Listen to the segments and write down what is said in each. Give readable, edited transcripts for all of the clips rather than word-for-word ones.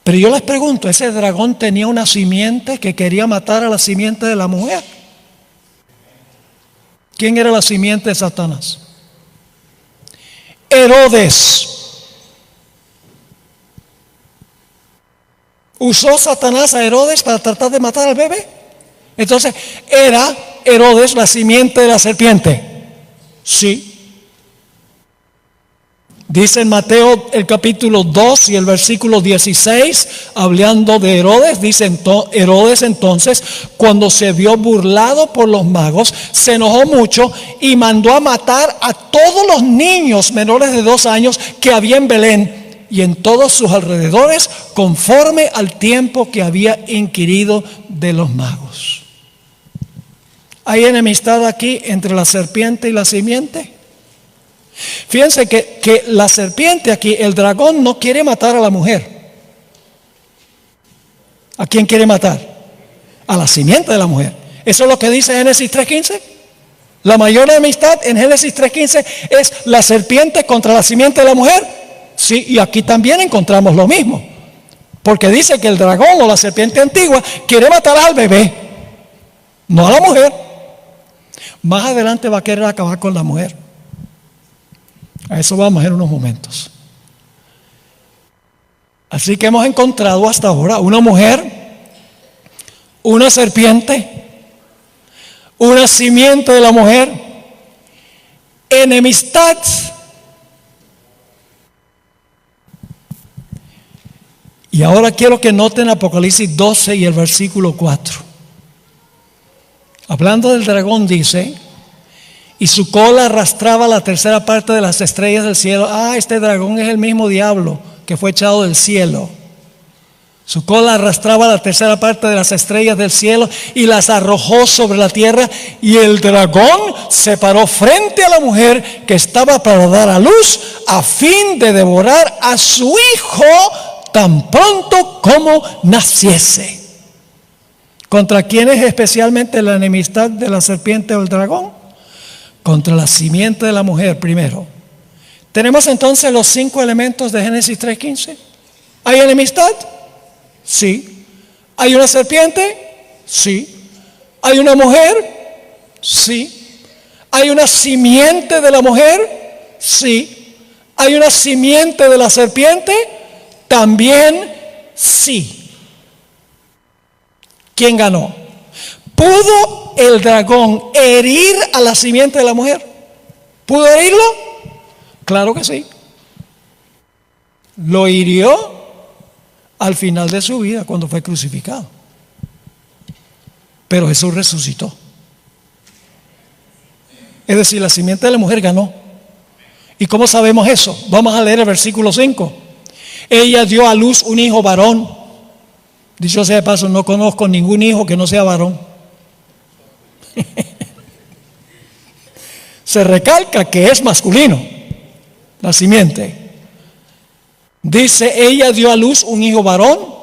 Pero yo les pregunto, ¿ese dragón tenía una simiente que quería matar a la simiente de la mujer? ¿Quién era la simiente de Satanás? Herodes. ¿Usó Satanás a Herodes para tratar de matar al bebé? Entonces, ¿era Herodes la simiente de la serpiente? Sí. Dice en Mateo el capítulo 2 y el versículo 16, hablando de Herodes, dice Herodes entonces, cuando se vio burlado por los magos, se enojó mucho y mandó a matar a todos los niños menores de 2 años que había en Belén y en todos sus alrededores, conforme al tiempo que había inquirido de los magos. ¿Hay enemistad aquí entre la serpiente y la simiente? Fíjense que la serpiente aquí, el dragón, no quiere matar a la mujer. ¿A quién quiere matar? A la simiente de la mujer. Eso es lo que dice Génesis 3:15. La mayor enemistad en Génesis 3:15 es la serpiente contra la simiente de la mujer. Sí, y aquí también encontramos lo mismo. Porque dice que el dragón o la serpiente antigua quiere matar al bebé, no a la mujer. Más adelante va a querer acabar con la mujer. A eso vamos en unos momentos. Así que hemos encontrado hasta ahora una mujer, una serpiente, una simiente de la mujer, enemistad. Y ahora quiero que noten Apocalipsis 12 y el versículo 4. Hablando del dragón dice: y su cola arrastraba la tercera parte de las estrellas del cielo. Este dragón es el mismo diablo que fue echado del cielo. Su cola arrastraba la tercera parte de las estrellas del cielo y las arrojó sobre la tierra. Y el dragón se paró frente a la mujer que estaba para dar a luz, a fin de devorar a su hijo tan pronto como naciese. ¿Contra quién es especialmente la enemistad de la serpiente o el dragón? Contra la simiente de la mujer primero. Tenemos entonces los 5 elementos de Génesis 3:15. ¿Hay enemistad? Sí. ¿Hay una serpiente? Sí. ¿Hay una mujer? Sí. ¿Hay una simiente de la mujer? Sí. ¿Hay una simiente de la serpiente? También sí. ¿Quién ganó? ¿Pudo el dragón herir a la simiente de la mujer? ¿Pudo herirlo? Claro que sí. Lo hirió al final de su vida cuando fue crucificado. Pero Jesús resucitó. Es decir, la simiente de la mujer ganó. ¿Y cómo sabemos eso? Vamos a leer el versículo 5. Ella dio a luz un hijo varón. Dicho sea de paso, no conozco ningún hijo que no sea varón. Se recalca que es masculino, la simiente. Dice: ella dio a luz un hijo varón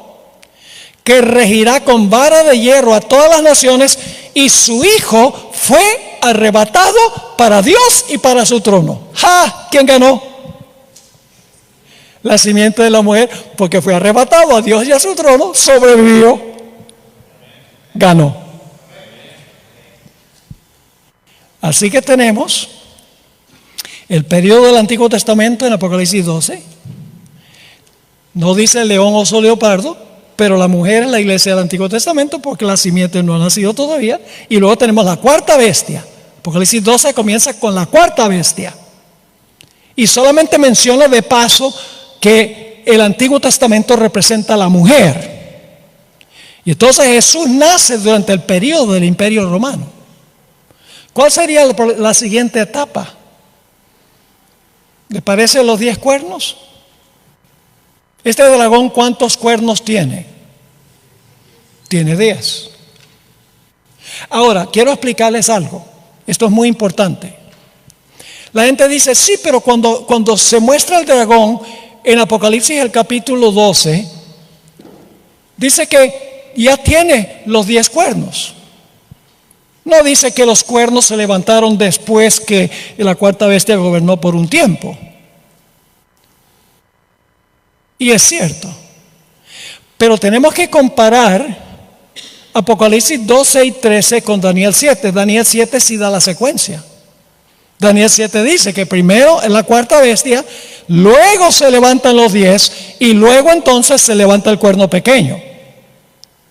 que regirá con vara de hierro a todas las naciones, y su hijo fue arrebatado para Dios y para su trono. ¿Quién ganó? La simiente de la mujer, porque fue arrebatado a Dios y a su trono, sobrevivió, ganó. Así que tenemos el periodo del Antiguo Testamento en Apocalipsis 12. No dice león, oso, leopardo, pero la mujer es la iglesia del Antiguo Testamento porque la simiente no ha nacido todavía. Y luego tenemos la cuarta bestia. Apocalipsis 12 comienza con la cuarta bestia. Y solamente menciona de paso que el Antiguo Testamento representa a la mujer. Y entonces Jesús nace durante el periodo del Imperio Romano. ¿Cuál sería la siguiente etapa? ¿Le parecen los 10 cuernos? Este dragón, ¿cuántos cuernos tiene? Tiene 10. Ahora, quiero explicarles algo. Esto es muy importante. La gente dice: sí, pero cuando se muestra el dragón en Apocalipsis el capítulo 12, dice que ya tiene los 10 cuernos. No dice que los cuernos se levantaron después que la cuarta bestia gobernó por un tiempo. Y es cierto. Pero tenemos que comparar Apocalipsis 12 y 13 con Daniel 7. Daniel 7 sí da la secuencia. Daniel 7 dice que primero es la cuarta bestia, luego se levantan los 10 y luego entonces se levanta el cuerno pequeño.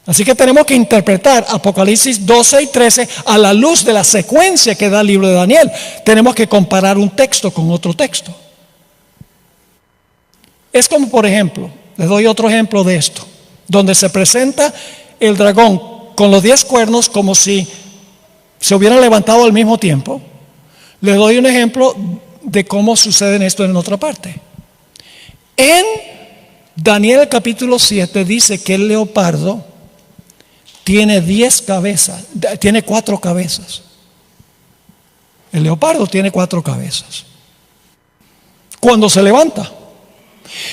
Así que tenemos que interpretar Apocalipsis 12 y 13 a la luz de la secuencia que da el libro de Daniel. Tenemos que comparar un texto con otro texto. Es como, por ejemplo, les doy otro ejemplo de esto, donde se presenta el dragón con los 10 cuernos como si se hubieran levantado al mismo tiempo. Les doy un ejemplo de cómo sucede esto en otra parte. En Daniel capítulo 7 dice que el leopardo tiene 10 cabezas, tiene 4 cabezas. El leopardo tiene 4 cabezas. Cuando se levanta,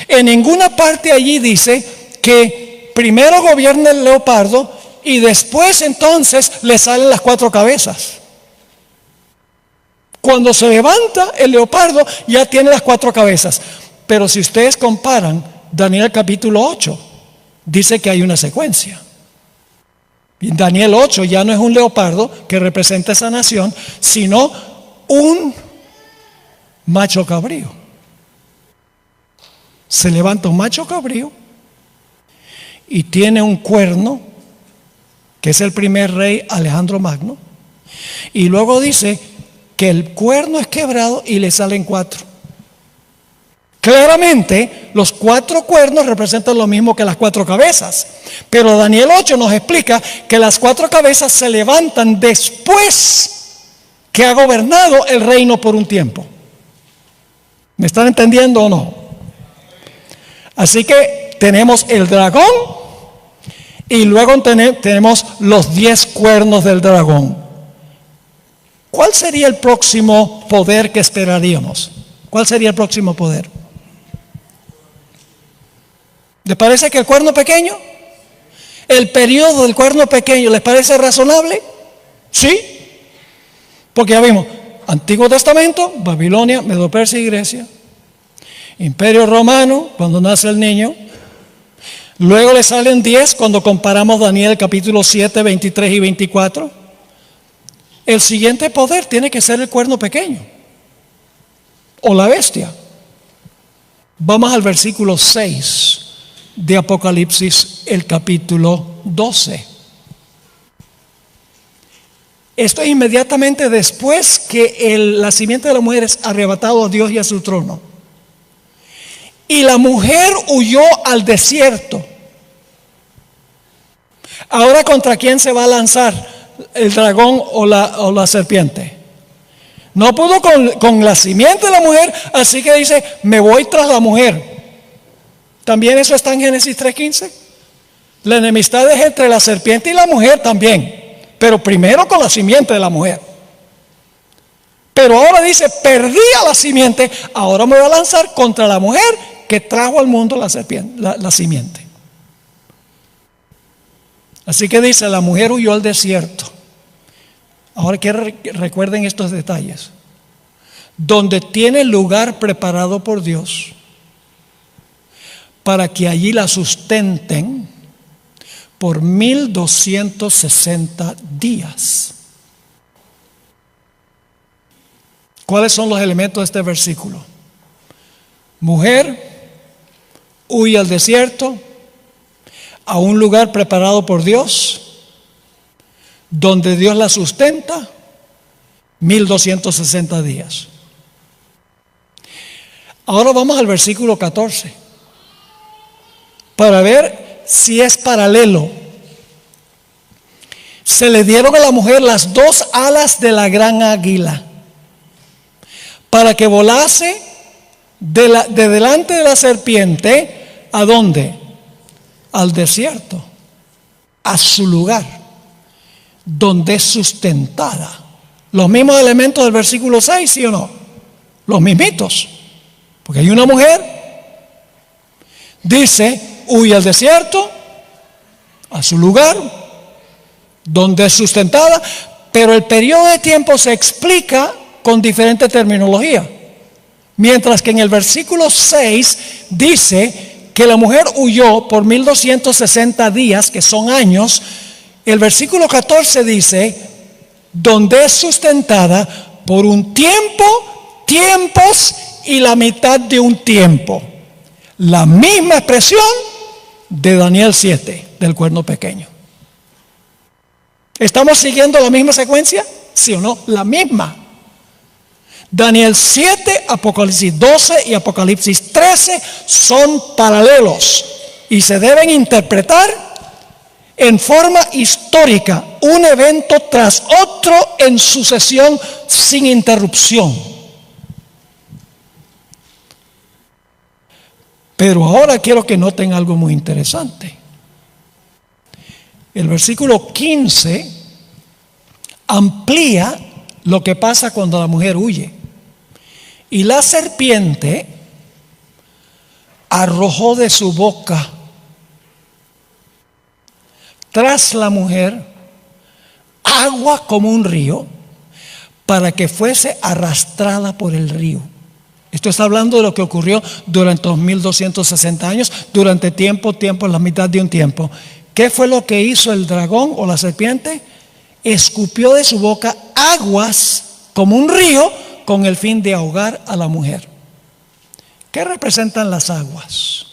en ninguna parte allí dice que primero gobierna el leopardo y después entonces le salen las 4 cabezas. Cuando se levanta el leopardo ya tiene las 4 cabezas. Pero si ustedes comparan Daniel capítulo 8, dice que hay una secuencia. En Daniel 8 ya no es un leopardo que representa esa nación, sino un macho cabrío. Se levanta un macho cabrío y tiene un cuerno, que es el primer rey Alejandro Magno, y luego dice que el cuerno es quebrado y le salen 4. Claramente, los 4 cuernos representan lo mismo que las 4 cabezas. Pero Daniel 8 nos explica que las 4 cabezas se levantan después que ha gobernado el reino por un tiempo. ¿Me están entendiendo o no? Así que tenemos el dragón y luego tenemos los 10 cuernos del dragón. ¿Cuál sería el próximo poder que esperaríamos? ¿Cuál sería el próximo poder? ¿Les parece que el cuerno pequeño? ¿El periodo del cuerno pequeño les parece razonable? Sí. Porque ya vimos, Antiguo Testamento, Babilonia, Medo-Persia y Grecia. Imperio Romano, cuando nace el niño. Luego le salen 10 cuando comparamos Daniel capítulo 7, 23 y 24. El siguiente poder tiene que ser el cuerno pequeño. O la bestia. Vamos al versículo 6 de Apocalipsis, el capítulo 12. Esto es inmediatamente después que la simiente de la mujer es arrebatado a Dios y a su trono. Y la mujer huyó al desierto. Ahora, ¿contra quién se va a lanzar el dragón o la serpiente? No pudo con la simiente de la mujer, así que dice, me voy tras la mujer. También eso está en Génesis 3:15. La enemistad es entre la serpiente y la mujer también, pero primero con la simiente de la mujer. Pero ahora dice, perdí a la simiente, ahora me voy a lanzar contra la mujer que trajo al mundo la serpiente, la simiente. Así que dice, la mujer huyó al desierto. Ahora quiero que recuerden estos detalles. Donde tiene lugar preparado por Dios para que allí la sustenten por 1260 días. ¿Cuáles son los elementos de este versículo? Mujer huye al desierto, a un lugar preparado por Dios, donde Dios la sustenta 1260 días. Ahora vamos al versículo 14 para ver si es paralelo. Se le dieron a la mujer las 2 alas de la gran águila para que volase de delante de la serpiente. ¿A dónde? Al desierto, a su lugar, donde es sustentada. Los mismos elementos del versículo 6, ¿sí o no? Los mismitos. Porque hay una mujer, dice, huye al desierto, a su lugar, donde es sustentada, pero el periodo de tiempo se explica con diferente terminología. Mientras que en el versículo 6 dice que la mujer huyó por 1260 días, que son años, el versículo 14 dice, donde es sustentada por un tiempo, tiempos y la mitad de un tiempo. La misma expresión de Daniel 7, del cuerno pequeño. ¿Estamos siguiendo la misma secuencia? ¿Sí o no? La misma. Daniel 7, Apocalipsis 12 y Apocalipsis 13 son paralelos y se deben interpretar en forma histórica, un evento tras otro en sucesión sin interrupción. Pero ahora quiero que noten algo muy interesante. El versículo 15 amplía lo que pasa cuando la mujer huye. Y la serpiente arrojó de su boca tras la mujer agua como un río para que fuese arrastrada por el río. Esto está hablando de lo que ocurrió durante los 1260 años, durante tiempo, la mitad de un tiempo. ¿Qué fue lo que hizo el dragón o la serpiente? Escupió de su boca aguas como un río con el fin de ahogar a la mujer. ¿Qué representan las aguas?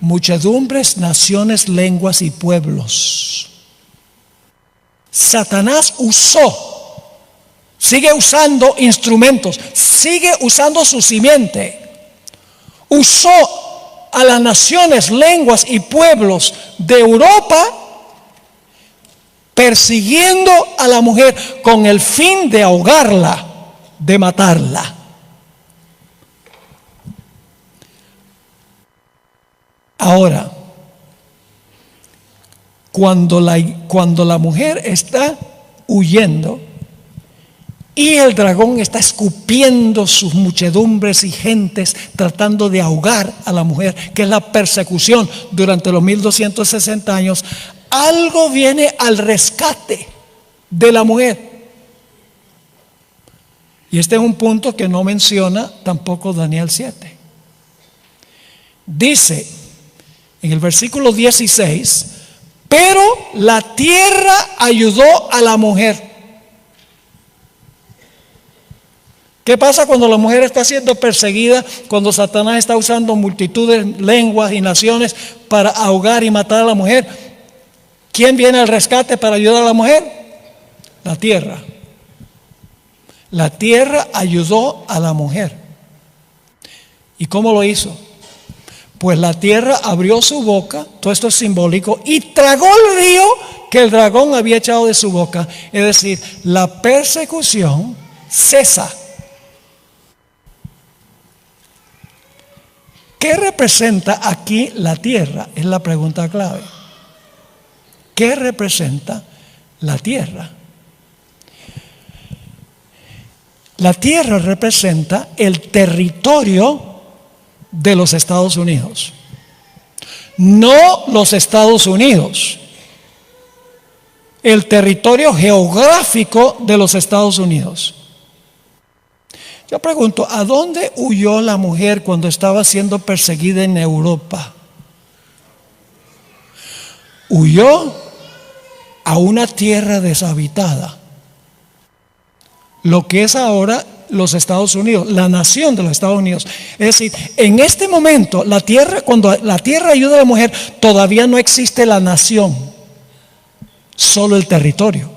Muchedumbres, naciones, lenguas y pueblos. Satanás sigue usando instrumentos, sigue usando su simiente. Usó a las naciones, lenguas y pueblos de Europa persiguiendo a la mujer con el fin de ahogarla, de matarla. Ahora, cuando la mujer está huyendo y el dragón está escupiendo sus muchedumbres y gentes tratando de ahogar a la mujer, que es la persecución durante los 1260 años, algo viene al rescate de la mujer. Y este es un punto que no menciona tampoco Daniel 7. Dice en el versículo 16, pero la tierra ayudó a la mujer. ¿Qué pasa cuando la mujer está siendo perseguida? Cuando Satanás está usando multitudes, lenguas y naciones para ahogar y matar a la mujer. ¿Quién viene al rescate para ayudar a la mujer? La tierra. La tierra ayudó a la mujer. ¿Y cómo lo hizo? Pues la tierra abrió su boca, todo esto es simbólico, y tragó el río que el dragón había echado de su boca. Es decir, la persecución cesa. ¿Qué representa aquí la tierra? Es la pregunta clave. ¿Qué representa la tierra? La tierra representa el territorio de los Estados Unidos, no los Estados Unidos, el territorio geográfico de los Estados Unidos. Yo pregunto, ¿a dónde huyó la mujer cuando estaba siendo perseguida en Europa? Huyó a una tierra deshabitada, lo que es ahora los Estados Unidos, la nación de los Estados Unidos. Es decir, en este momento, la tierra, cuando la tierra ayuda a la mujer, todavía no existe la nación, solo el territorio.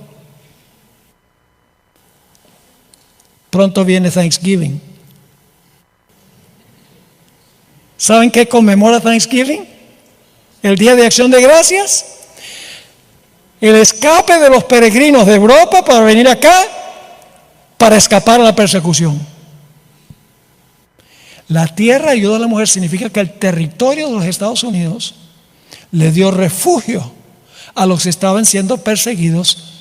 Pronto viene Thanksgiving. ¿Saben qué conmemora Thanksgiving? El Día de Acción de Gracias. El escape de los peregrinos de Europa para venir acá para escapar a la persecución. La tierra ayuda a la mujer significa que el territorio de los Estados Unidos le dio refugio a los que estaban siendo perseguidos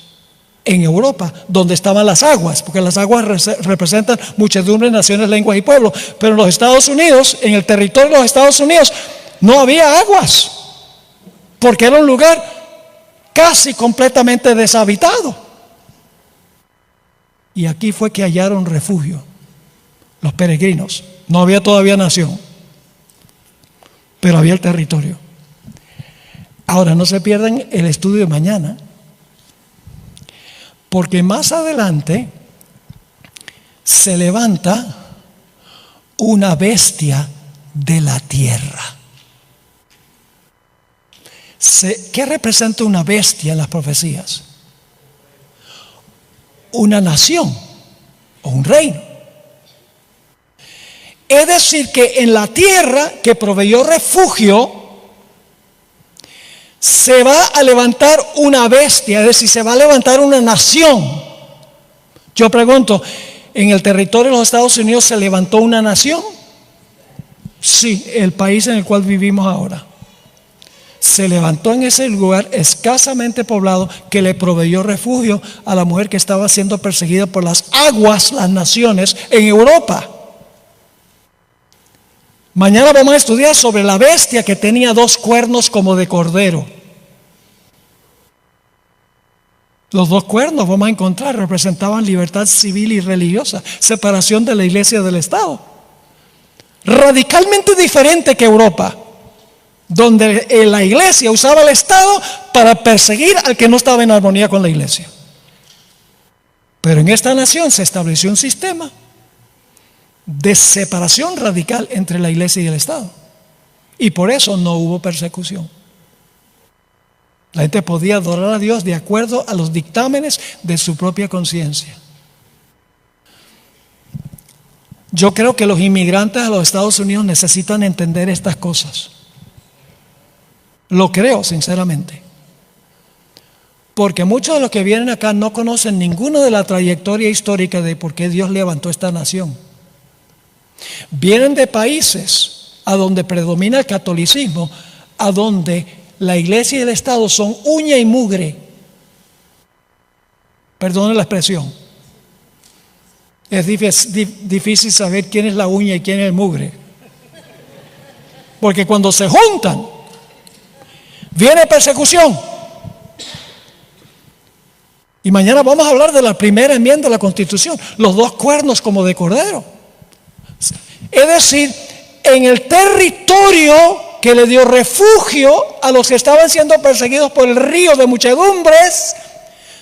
en Europa, donde estaban las aguas, porque las aguas representan muchedumbres, naciones, lenguas y pueblos. Pero en los Estados Unidos, en el territorio de los Estados Unidos, no había aguas, porque era un lugar casi completamente deshabitado. Y aquí fue que hallaron refugio los peregrinos. No había todavía nación. pero había el territorio. Ahora, no se pierdan el estudio de mañana, porque más adelante se levanta una bestia de la tierra. ¿Qué representa una bestia en las profecías? Una nación o un reino. Es decir, que en la tierra que proveyó refugio se va a levantar una bestia, es decir, se va a levantar una nación. Yo pregunto, ¿en el territorio de los Estados Unidos se levantó una nación? Sí, el país en el cual vivimos ahora. Se levantó en ese lugar escasamente poblado que le proveyó refugio a la mujer que estaba siendo perseguida por las aguas, las naciones en Europa. Mañana vamos a estudiar sobre la bestia que tenía 2 cuernos como de cordero. Los 2 cuernos, vamos a encontrar, representaban libertad civil y religiosa, separación de la iglesia del Estado. Radicalmente diferente que Europa, donde la iglesia usaba el Estado para perseguir al que no estaba en armonía con la iglesia. Pero en esta nación se estableció un sistema de separación radical entre la iglesia y el Estado. Y por eso no hubo persecución. La gente podía adorar a Dios de acuerdo a los dictámenes de su propia conciencia. Yo creo que los inmigrantes a los Estados Unidos necesitan entender estas cosas. Lo creo sinceramente. Porque muchos de los que vienen acá no conocen ninguna de la trayectoria histórica de por qué Dios levantó esta nación. Vienen de países a donde predomina el catolicismo, a donde la iglesia y el Estado son uña y mugre. Perdone la expresión. Es difícil saber quién es la uña y quién es el mugre. Porque cuando se juntan, viene persecución. Y mañana vamos a hablar de la primera enmienda de la Constitución, los 2 cuernos como de cordero. Es decir, en el territorio que le dio refugio a los que estaban siendo perseguidos por el río de muchedumbres,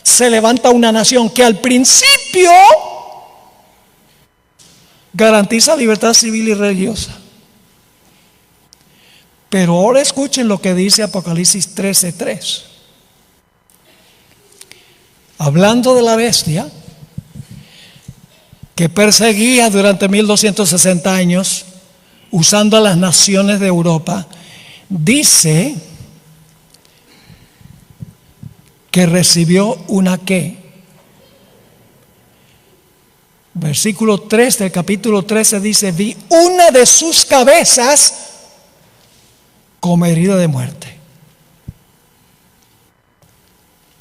se levanta una nación que al principio garantiza libertad civil y religiosa. Pero ahora escuchen lo que dice Apocalipsis 13:3. Hablando de la bestia que perseguía durante 1260 años, usando a las naciones de Europa, dice que recibió una ¿qué? Versículo 3 del capítulo 13 dice: vi una de sus cabezas como herida de muerte.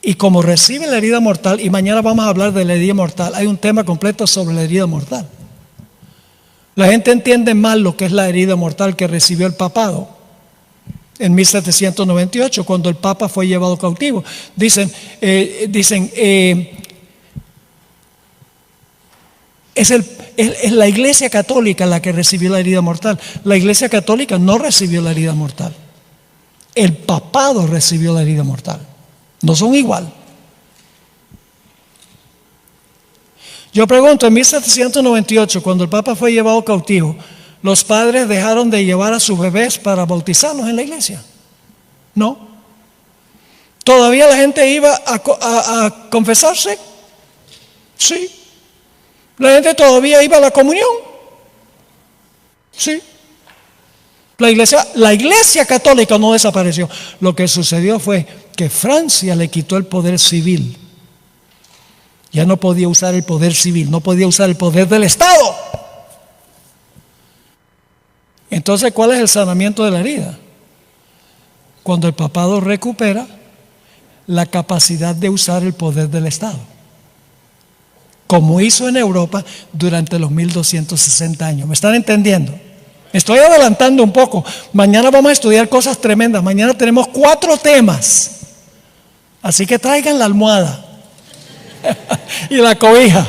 Y como recibe la herida mortal, y mañana vamos a hablar de la herida mortal, hay un tema completo sobre la herida mortal. La gente entiende mal lo que es la herida mortal que recibió el papado en 1798, cuando el papa fue llevado cautivo. Dicen es la iglesia católica la que recibió la herida mortal. La iglesia católica no recibió la herida mortal. El papado recibió la herida mortal. No son igual. Yo pregunto, en 1798, cuando el Papa fue llevado cautivo, ¿los padres dejaron de llevar a sus bebés para bautizarlos en la iglesia? No. ¿Todavía la gente iba a confesarse? Sí. ¿La gente todavía iba a la comunión? Sí. La iglesia católica no desapareció. Lo que sucedió fue que Francia le quitó el poder civil. Ya no podía usar el poder civil, no podía usar el poder del Estado. Entonces, ¿cuál es el sanamiento de la herida? Cuando el papado recupera la capacidad de usar el poder del Estado, como hizo en Europa durante los 1260 años. ¿Me están entendiendo? Estoy adelantando un poco. Mañana vamos a estudiar cosas tremendas. Mañana tenemos 4 temas. Así que traigan la almohada y la cobija.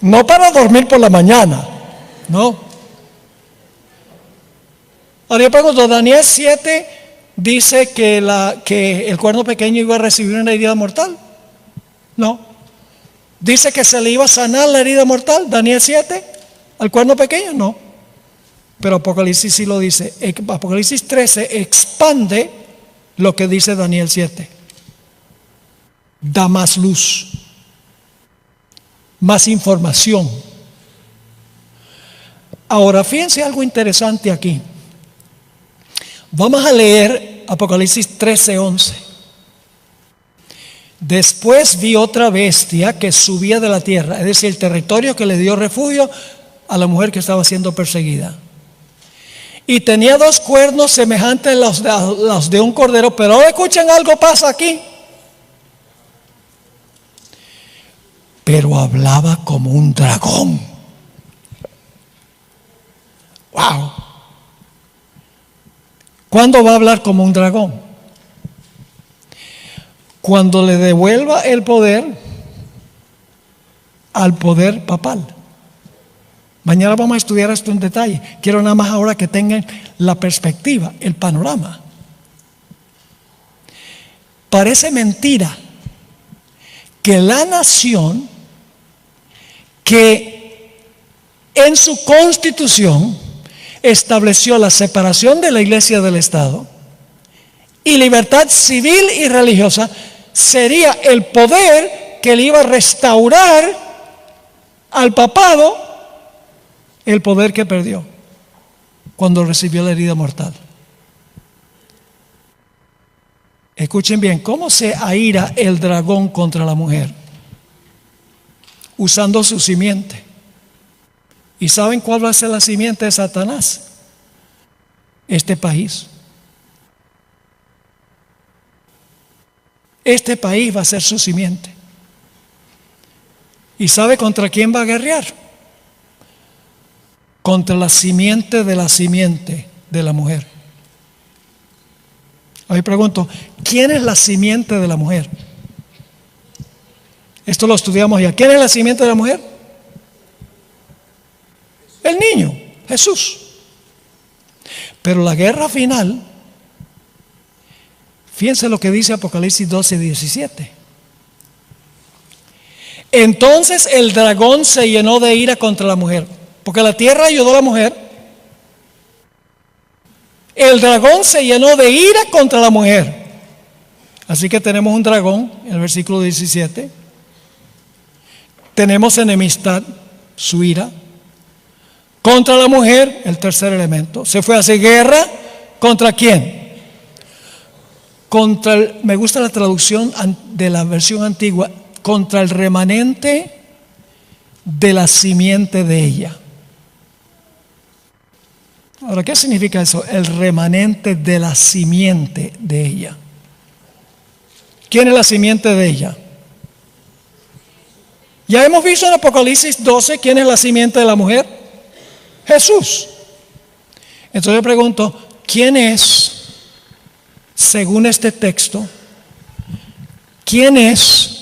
No para dormir por la mañana, no. Ahora yo pregunto, Daniel 7 dice que el cuerno pequeño iba a recibir una herida mortal. No. Dice que se le iba a sanar la herida mortal, Daniel 7, al cuerno pequeño, no. Pero Apocalipsis sí lo dice. Apocalipsis 13 expande lo que dice Daniel 7. Da más luz, más información. Ahora, fíjense algo interesante aquí. Vamos a leer Apocalipsis 13:11. Después vi otra bestia que subía de la tierra, es decir, el territorio que le dio refugio a la mujer que estaba siendo perseguida. Y tenía 2 cuernos semejantes a los de un cordero, pero ahora escuchen algo pasa aquí. Pero hablaba como un dragón. ¡Wow! ¿Cuándo va a hablar como un dragón? Cuando le devuelva el poder al poder papal. Mañana vamos a estudiar esto en detalle. Quiero nada más ahora que tengan la perspectiva, el panorama. Parece mentira que la nación que en su constitución estableció la separación de la iglesia del Estado y libertad civil y religiosa sería el poder que le iba a restaurar al papado el poder que perdió cuando recibió la herida mortal. Escuchen bien, ¿cómo se aira el dragón contra la mujer? Usando su simiente. ¿Y saben cuál va a ser la simiente de Satanás? Este país. Este país va a ser su simiente. ¿Y sabe contra quién va a guerrear? Contra la simiente de la mujer. Hoy pregunto, ¿quién es la simiente de la mujer? Esto lo estudiamos ya. ¿Quién es la simiente de la mujer? El niño, Jesús. Pero la guerra final, fíjense lo que dice Apocalipsis 12:17. Entonces el dragón se llenó de ira contra la mujer, porque la tierra ayudó a la mujer. El dragón se llenó de ira contra la mujer. Así que tenemos un dragón, en el versículo 17. Tenemos enemistad, su ira. Contra la mujer, el tercer elemento. Se fue a hacer guerra. ¿Contra quién? Me gusta la traducción de la versión antigua. Contra el remanente de la simiente de ella. Ahora, ¿qué significa eso? El remanente de la simiente de ella. ¿Quién es la simiente de ella? Ya hemos visto en Apocalipsis 12 quién es la simiente de la mujer. Jesús. Entonces yo pregunto, ¿quién es, según este texto, quién es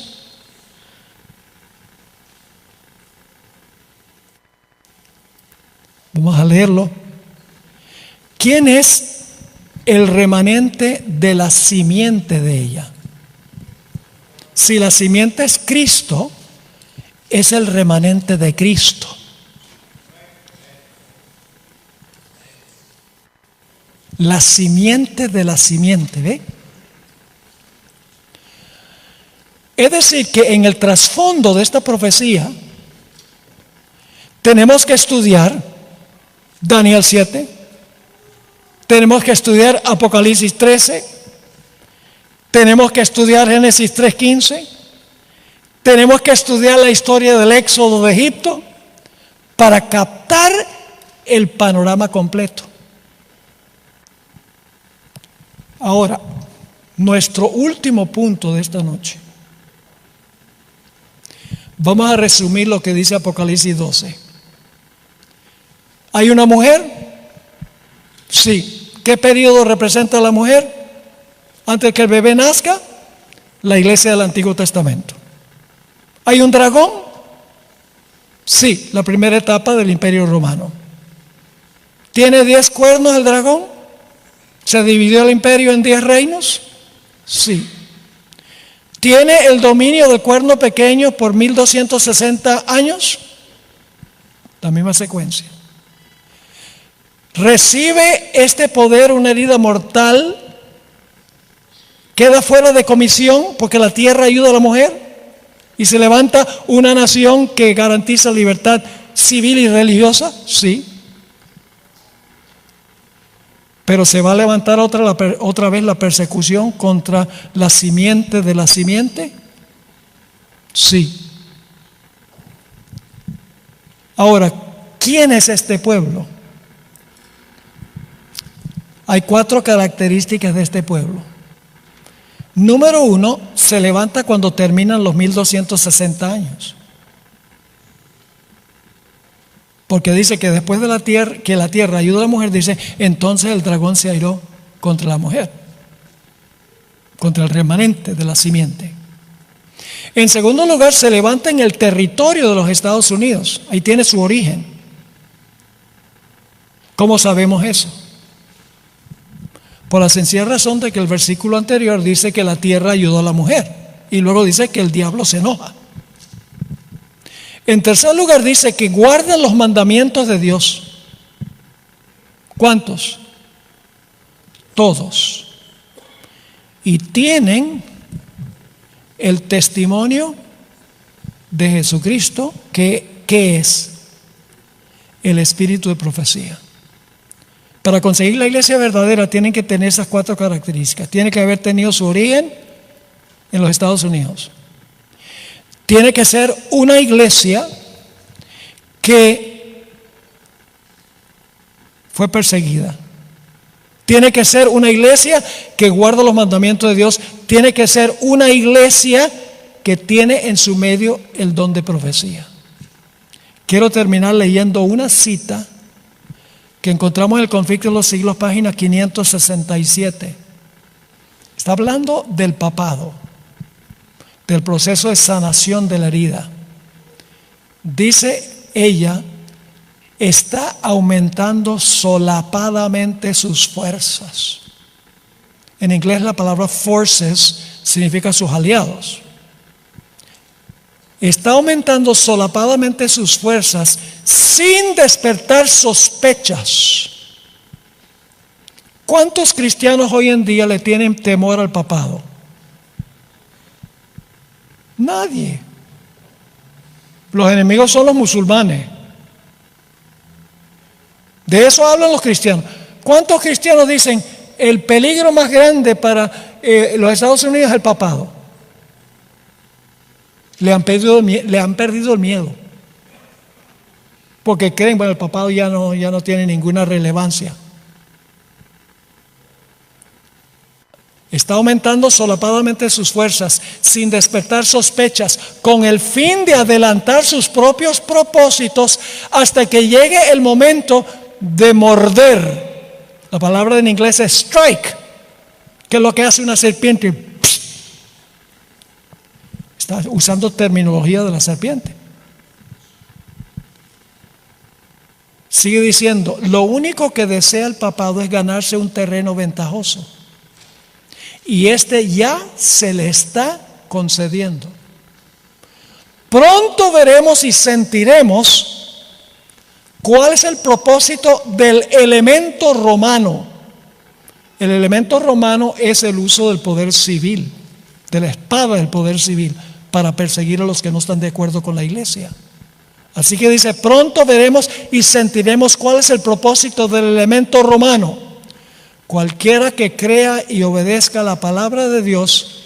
vamos a leerlo? ¿Quién es el remanente de la simiente de ella? Si la simiente es Cristo, es el remanente de Cristo. La simiente de la simiente, ¿ve? Es decir, que en el trasfondo de esta profecía tenemos que estudiar Daniel 7, tenemos que estudiar Apocalipsis 13, tenemos que estudiar Génesis 3:15, tenemos que estudiar la historia del éxodo de Egipto para captar el panorama completo. Ahora, nuestro último punto de esta noche. Vamos a resumir lo que dice Apocalipsis 12. ¿Hay una mujer? Sí. ¿Qué periodo representa la mujer? Antes que el bebé nazca, la iglesia del Antiguo Testamento. ¿Hay un dragón? Sí, la primera etapa del Imperio Romano. ¿Tiene 10 cuernos el dragón? ¿Se dividió el imperio en 10 reinos? Sí. ¿Tiene el dominio del cuerno pequeño por 1260 años? La misma secuencia. ¿Recibe este poder una herida mortal? ¿Queda fuera de comisión porque la tierra ayuda a la mujer? ¿Y se levanta una nación que garantiza libertad civil y religiosa? Sí. Pero ¿se va a levantar otra vez la persecución contra la simiente de la simiente? Sí. Ahora, ¿quién es este pueblo? Hay 4 características de este pueblo. Número 1, se levanta cuando terminan los 1260 años. Porque dice que después de que la tierra ayuda a la mujer, dice, entonces el dragón se airó contra la mujer, contra el remanente de la simiente. En segundo lugar, se levanta en el territorio de los Estados Unidos. Ahí tiene su origen. ¿Cómo sabemos eso? Por la sencilla razón de que el versículo anterior dice que la tierra ayudó a la mujer y luego dice que el diablo se enoja. En tercer lugar dice que guardan los mandamientos de Dios. ¿Cuántos? Todos. Y tienen el testimonio de Jesucristo, que es el espíritu de profecía. Para conseguir la iglesia verdadera tienen que tener esas 4 características. Tiene que haber tenido su origen en los Estados Unidos. Tiene que ser una iglesia que fue perseguida. Tiene que ser una iglesia que guarda los mandamientos de Dios. Tiene que ser una iglesia que tiene en su medio el don de profecía. Quiero terminar leyendo una cita que encontramos en el Conflicto de los Siglos, página 567. Está hablando del papado, del proceso de sanación de la herida. Dice ella, está aumentando solapadamente sus fuerzas. En inglés la palabra forces significa sus aliados. Está aumentando solapadamente sus fuerzas sin despertar sospechas. ¿Cuántos cristianos hoy en día le tienen temor al papado? Nadie. Los enemigos son los musulmanes. De eso hablan los cristianos. ¿Cuántos cristianos dicen el peligro más grande para los Estados Unidos es el papado? Le han perdido el miedo. Porque creen, bueno, el papado ya no tiene ninguna relevancia. Está aumentando solapadamente sus fuerzas, sin despertar sospechas, con el fin de adelantar sus propios propósitos hasta que llegue el momento de morder. La palabra en inglés es strike, que es lo que hace una serpiente. Está usando terminología de la serpiente. Sigue diciendo, lo único que desea el papado es ganarse un terreno ventajoso. Y este ya se le está concediendo. Pronto veremos y sentiremos cuál es el propósito del elemento romano. El elemento romano es el uso del poder civil, de la espada del poder civil, para perseguir a los que no están de acuerdo con la iglesia. Así que dice, pronto veremos y sentiremos cuál es el propósito del elemento romano. Cualquiera que crea y obedezca la palabra de Dios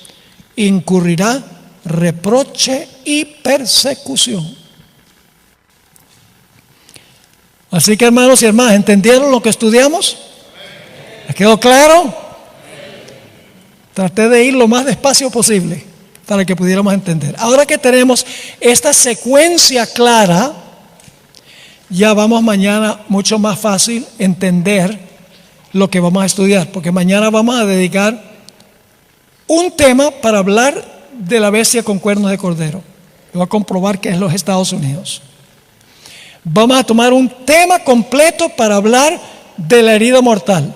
incurrirá reproche y persecución. Así que, hermanos y hermanas, ¿entendieron lo que estudiamos? ¿Les quedó claro? Traté de ir lo más despacio posible para que pudiéramos entender. Ahora que tenemos esta secuencia clara, ya vamos mañana mucho más fácil entender lo que vamos a estudiar, porque mañana vamos a dedicar un tema para hablar de la bestia con cuernos de cordero. Voy a comprobar que es los Estados Unidos. Vamos a tomar un tema completo para hablar de la herida mortal.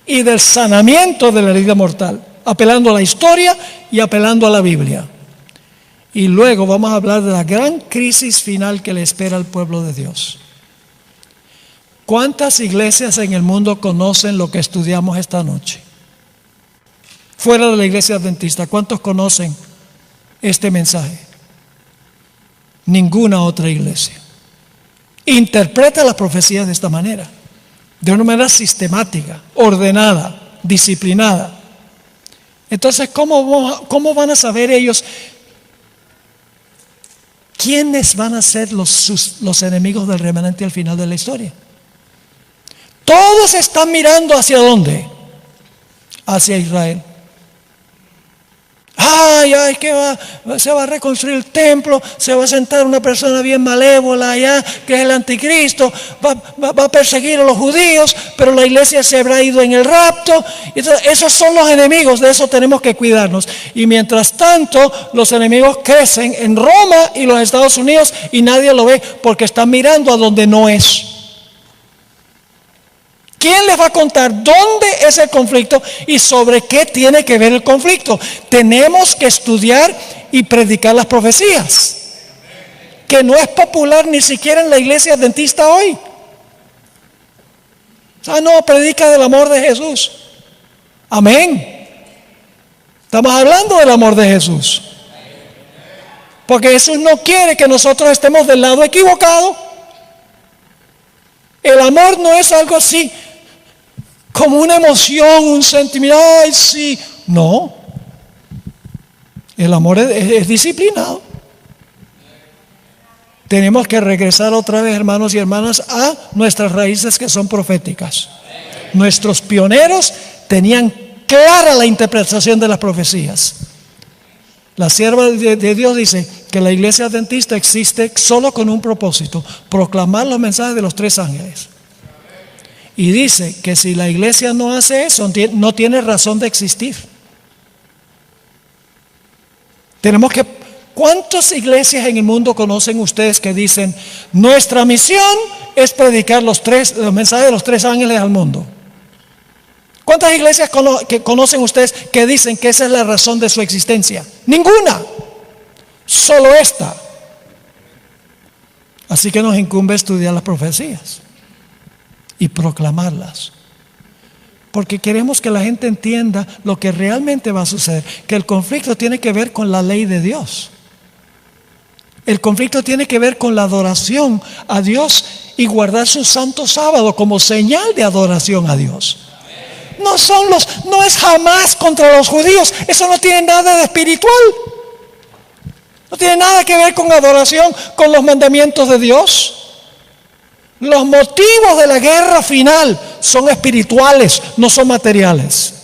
y del sanamiento de la herida mortal, apelando a la historia y apelando a la Biblia. Y luego vamos a hablar de la gran crisis final que le espera al pueblo de Dios. ¿Cuántas iglesias en el mundo conocen lo que estudiamos esta noche? Fuera de la iglesia adventista, ¿cuántos conocen este mensaje? Ninguna otra iglesia interpreta las profecías de esta manera, de una manera sistemática, ordenada, disciplinada. Entonces, ¿cómo van a saber ellos quiénes van a ser los enemigos del remanente al final de la historia? Todos están mirando ¿hacia dónde? Hacia Israel. Ay, que se va a reconstruir el templo, se va a sentar una persona bien malévola allá, que es el anticristo, va a perseguir a los judíos, pero la iglesia se habrá ido en el rapto. Entonces, esos son los enemigos, de eso tenemos que cuidarnos. Y mientras tanto, los enemigos crecen en Roma y los Estados Unidos y nadie lo ve porque están mirando a donde no es. ¿Quién les va a contar dónde es el conflicto y sobre qué tiene que ver el conflicto? Tenemos que estudiar y predicar las profecías, que no es popular ni siquiera en la iglesia adventista hoy. No, predica del amor de Jesús. Amén. Estamos hablando del amor de Jesús, porque Jesús no quiere que nosotros estemos del lado equivocado. El amor no es algo así como una emoción, un sentimiento. Ay, sí. No. El amor es disciplinado. Tenemos que regresar otra vez, hermanos y hermanas, a nuestras raíces que son proféticas. Nuestros pioneros tenían clara la interpretación de las profecías. La sierva de Dios dice que la iglesia adventista existe solo con un propósito: proclamar los mensajes de los 3 ángeles. Y dice que si la iglesia no hace eso, no tiene razón de existir. ¿Cuántas iglesias en el mundo conocen ustedes que dicen: nuestra misión es predicar los mensajes de los 3 ángeles al mundo? ¿Cuántas iglesias conocen ustedes que dicen que esa es la razón de su existencia? Ninguna. Solo esta. Así que nos incumbe estudiar las profecías y proclamarlas, porque queremos que la gente entienda lo que realmente va a suceder, que el conflicto tiene que ver con la ley de Dios. El conflicto tiene que ver con la adoración a Dios y guardar su santo sábado como señal de adoración a Dios. No es jamás contra los judíos. Eso no tiene nada de espiritual. No tiene nada que ver con adoración, con los mandamientos de Dios. Los motivos de la guerra final son espirituales, no son materiales.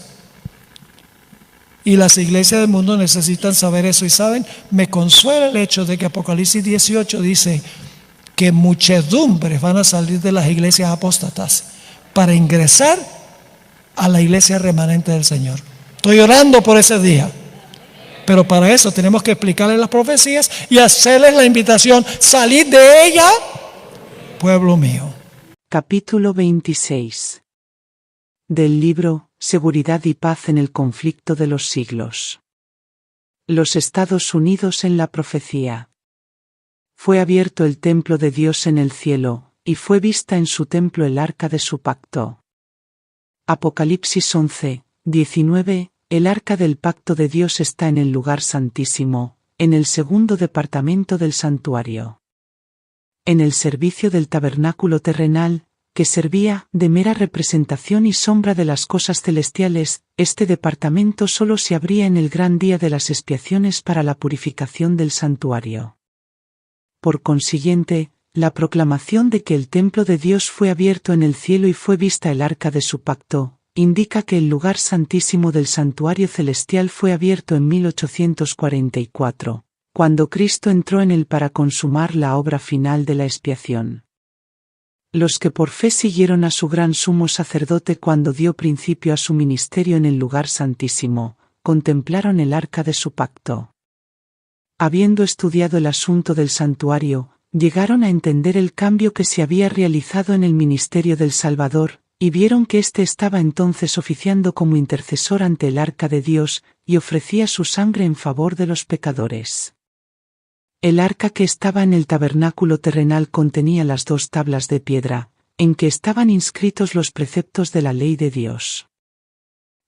Y las iglesias del mundo necesitan saber eso. Y saben, me consuela el hecho de que Apocalipsis 18 dice que muchedumbres van a salir de las iglesias apóstatas para ingresar a la iglesia remanente del Señor. Estoy orando por ese día. Pero para eso tenemos que explicarles las profecías y hacerles la invitación: salid de ella, pueblo mío. Capítulo 26. Del libro Seguridad y paz en el conflicto de los siglos. Los Estados Unidos en la profecía. Fue abierto el templo de Dios en el cielo, y fue vista en su templo el arca de su pacto. Apocalipsis 11, 19. El arca del pacto de Dios está en el lugar santísimo, en el segundo departamento del santuario. En el servicio del tabernáculo terrenal, que servía de mera representación y sombra de las cosas celestiales, este departamento solo se abría en el gran día de las expiaciones para la purificación del santuario. Por consiguiente, la proclamación de que el templo de Dios fue abierto en el cielo y fue vista el arca de su pacto, indica que el lugar santísimo del santuario celestial fue abierto en 1844, cuando Cristo entró en él para consumar la obra final de la expiación. Los que por fe siguieron a su gran sumo sacerdote cuando dio principio a su ministerio en el lugar santísimo, contemplaron el arca de su pacto. Habiendo estudiado el asunto del santuario, llegaron a entender el cambio que se había realizado en el ministerio del Salvador, y vieron que éste estaba entonces oficiando como intercesor ante el arca de Dios, y ofrecía su sangre en favor de los pecadores. El arca que estaba en el tabernáculo terrenal contenía las 2 tablas de piedra, en que estaban inscritos los preceptos de la ley de Dios.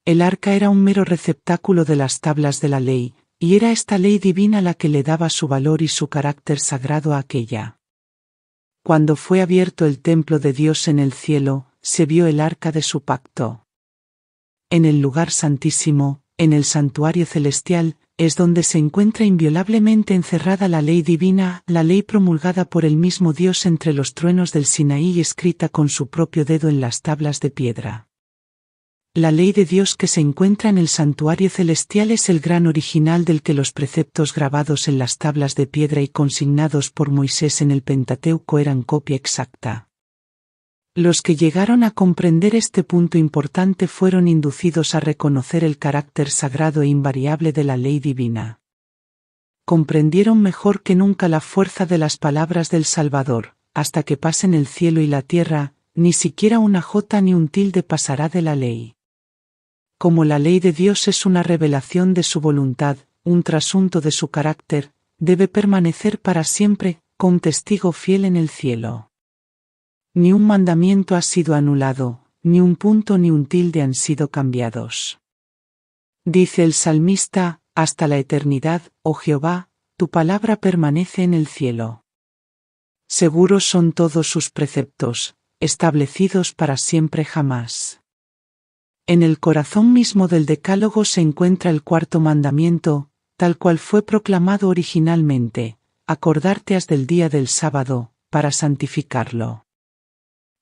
El arca era un mero receptáculo de las tablas de la ley, y era esta ley divina la que le daba su valor y su carácter sagrado a aquella. Cuando fue abierto el templo de Dios en el cielo, se vio el arca de su pacto. En el lugar santísimo, en el santuario celestial, es donde se encuentra inviolablemente encerrada la ley divina, la ley promulgada por el mismo Dios entre los truenos del Sinaí y escrita con su propio dedo en las tablas de piedra. La ley de Dios que se encuentra en el santuario celestial es el gran original del que los preceptos grabados en las tablas de piedra y consignados por Moisés en el Pentateuco eran copia exacta. Los que llegaron a comprender este punto importante fueron inducidos a reconocer el carácter sagrado e invariable de la ley divina. Comprendieron mejor que nunca la fuerza de las palabras del Salvador: hasta que pasen el cielo y la tierra, ni siquiera una jota ni un tilde pasará de la ley. Como la ley de Dios es una revelación de su voluntad, un trasunto de su carácter, debe permanecer para siempre, como testigo fiel en el cielo. Ni un mandamiento ha sido anulado, ni un punto ni un tilde han sido cambiados. Dice el salmista: hasta la eternidad, oh Jehová, tu palabra permanece en el cielo. Seguros son todos sus preceptos, establecidos para siempre jamás. En el corazón mismo del Decálogo se encuentra el 4.º mandamiento, tal cual fue proclamado originalmente: acordarte has del día del sábado, para santificarlo.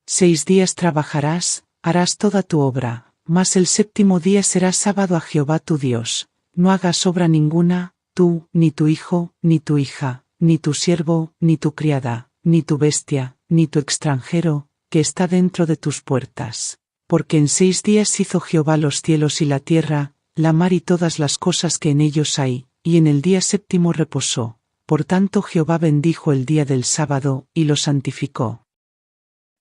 6 días trabajarás, harás toda tu obra, mas el 7.º día será sábado a Jehová tu Dios. No hagas obra ninguna, tú, ni tu hijo, ni tu hija, ni tu siervo, ni tu criada, ni tu bestia, ni tu extranjero, que está dentro de tus puertas. Porque en 6 días hizo Jehová los cielos y la tierra, la mar y todas las cosas que en ellos hay, y en el día 7.º reposó. Por tanto Jehová bendijo el día del sábado, y lo santificó.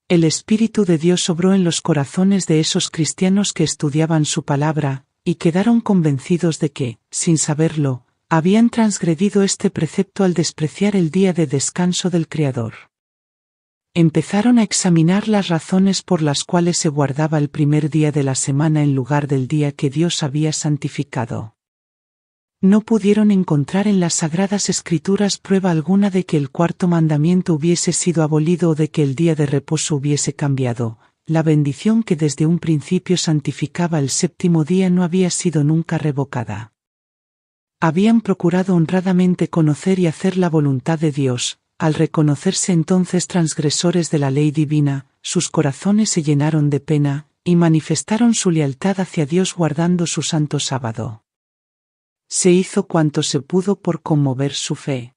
El Espíritu de Dios obró en los corazones de esos cristianos que estudiaban su palabra, y quedaron convencidos de que, sin saberlo, habían transgredido este precepto al despreciar el día de descanso del Creador. Empezaron a examinar las razones por las cuales se guardaba el primer día de la semana en lugar del día que Dios había santificado. No pudieron encontrar en las Sagradas Escrituras prueba alguna de que el 4.º mandamiento hubiese sido abolido o de que el día de reposo hubiese cambiado. La bendición que desde un principio santificaba el 7.º día no había sido nunca revocada. Habían procurado honradamente conocer y hacer la voluntad de Dios. Al reconocerse entonces transgresores de la ley divina, sus corazones se llenaron de pena, y manifestaron su lealtad hacia Dios guardando su santo sábado. Se hizo cuanto se pudo por conmover su fe.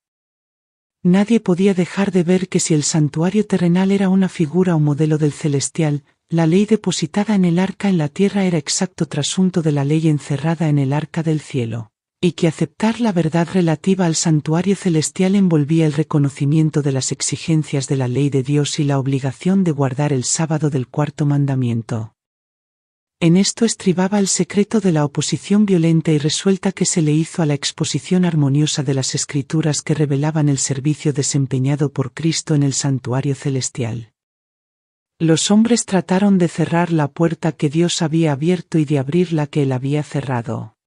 Nadie podía dejar de ver que si el santuario terrenal era una figura o modelo del celestial, la ley depositada en el arca en la tierra era exacto trasunto de la ley encerrada en el arca del cielo. Y que aceptar la verdad relativa al santuario celestial envolvía el reconocimiento de las exigencias de la ley de Dios y la obligación de guardar el sábado del 4.º mandamiento. En esto estribaba el secreto de la oposición violenta y resuelta que se le hizo a la exposición armoniosa de las Escrituras que revelaban el servicio desempeñado por Cristo en el santuario celestial. Los hombres trataron de cerrar la puerta que Dios había abierto y de abrir la que él había cerrado.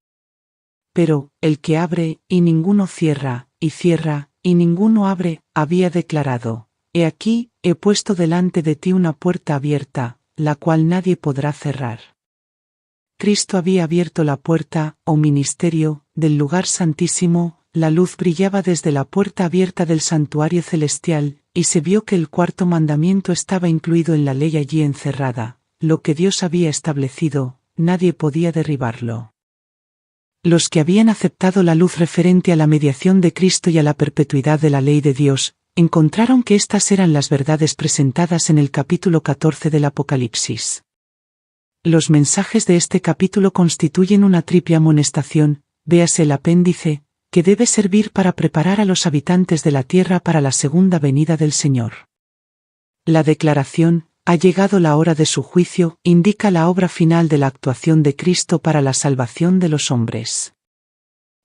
Pero, el que abre, y ninguno cierra, y ninguno abre, había declarado: he aquí, he puesto delante de ti una puerta abierta, la cual nadie podrá cerrar. Cristo había abierto la puerta, o ministerio, del lugar santísimo, la luz brillaba desde la puerta abierta del santuario celestial, y se vio que el 4.º mandamiento estaba incluido en la ley allí encerrada. Lo que Dios había establecido, nadie podía derribarlo. Los que habían aceptado la luz referente a la mediación de Cristo y a la perpetuidad de la ley de Dios, encontraron que estas eran las verdades presentadas en el capítulo 14 del Apocalipsis. Los mensajes de este capítulo constituyen una triple amonestación, véase el apéndice, que debe servir para preparar a los habitantes de la tierra para la segunda venida del Señor. La declaración, Ha llegado la hora de su juicio, indica la obra final de la actuación de Cristo para la salvación de los hombres.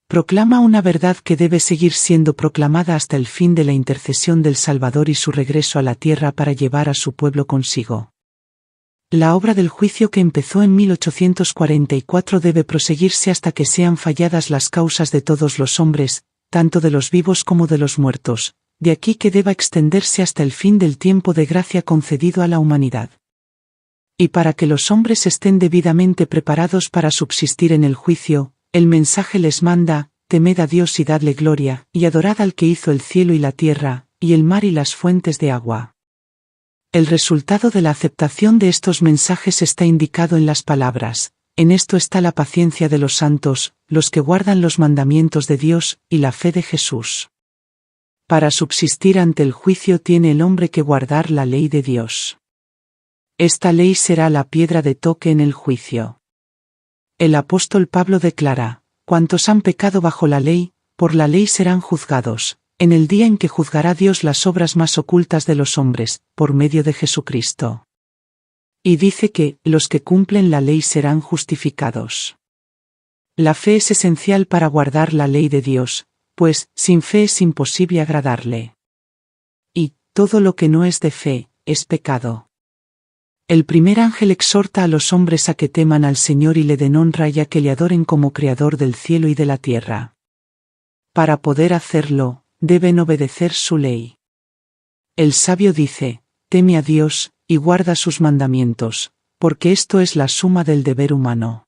Proclama una verdad que debe seguir siendo proclamada hasta el fin de la intercesión del Salvador y su regreso a la tierra para llevar a su pueblo consigo. La obra del juicio que empezó en 1844 debe proseguirse hasta que sean falladas las causas de todos los hombres, tanto de los vivos como de los muertos, de aquí que deba extenderse hasta el fin del tiempo de gracia concedido a la humanidad. Y para que los hombres estén debidamente preparados para subsistir en el juicio, el mensaje les manda: temed a Dios y dadle gloria, y adorad al que hizo el cielo y la tierra, y el mar y las fuentes de agua. El resultado de la aceptación de estos mensajes está indicado en las palabras: en esto está la paciencia de los santos, los que guardan los mandamientos de Dios, y la fe de Jesús. Para subsistir ante el juicio tiene el hombre que guardar la ley de Dios. Esta ley será la piedra de toque en el juicio. El apóstol Pablo declara: cuantos han pecado bajo la ley, por la ley serán juzgados, en el día en que juzgará Dios las obras más ocultas de los hombres, por medio de Jesucristo. Y dice que los que cumplen la ley serán justificados. La fe es esencial para guardar la ley de Dios, pues sin fe es imposible agradarle. Y todo lo que no es de fe es pecado. El primer ángel exhorta a los hombres a que teman al Señor y le den honra y a que le adoren como Creador del cielo y de la tierra. Para poder hacerlo, deben obedecer su ley. El sabio dice: teme a Dios, y guarda sus mandamientos, porque esto es la suma del deber humano.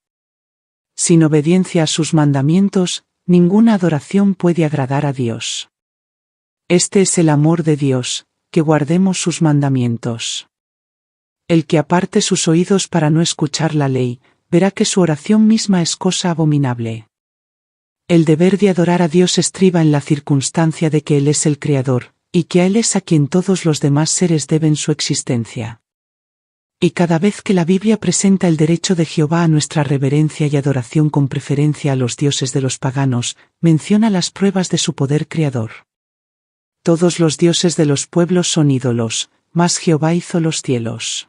Sin obediencia a sus mandamientos, ninguna adoración puede agradar a Dios. Este es el amor de Dios, que guardemos sus mandamientos. El que aparte sus oídos para no escuchar la ley, verá que su oración misma es cosa abominable. El deber de adorar a Dios estriba en la circunstancia de que Él es el Creador, y que a Él es a quien todos los demás seres deben su existencia. Y cada vez que la Biblia presenta el derecho de Jehová a nuestra reverencia y adoración con preferencia a los dioses de los paganos, menciona las pruebas de su poder creador. Todos los dioses de los pueblos son ídolos, mas Jehová hizo los cielos.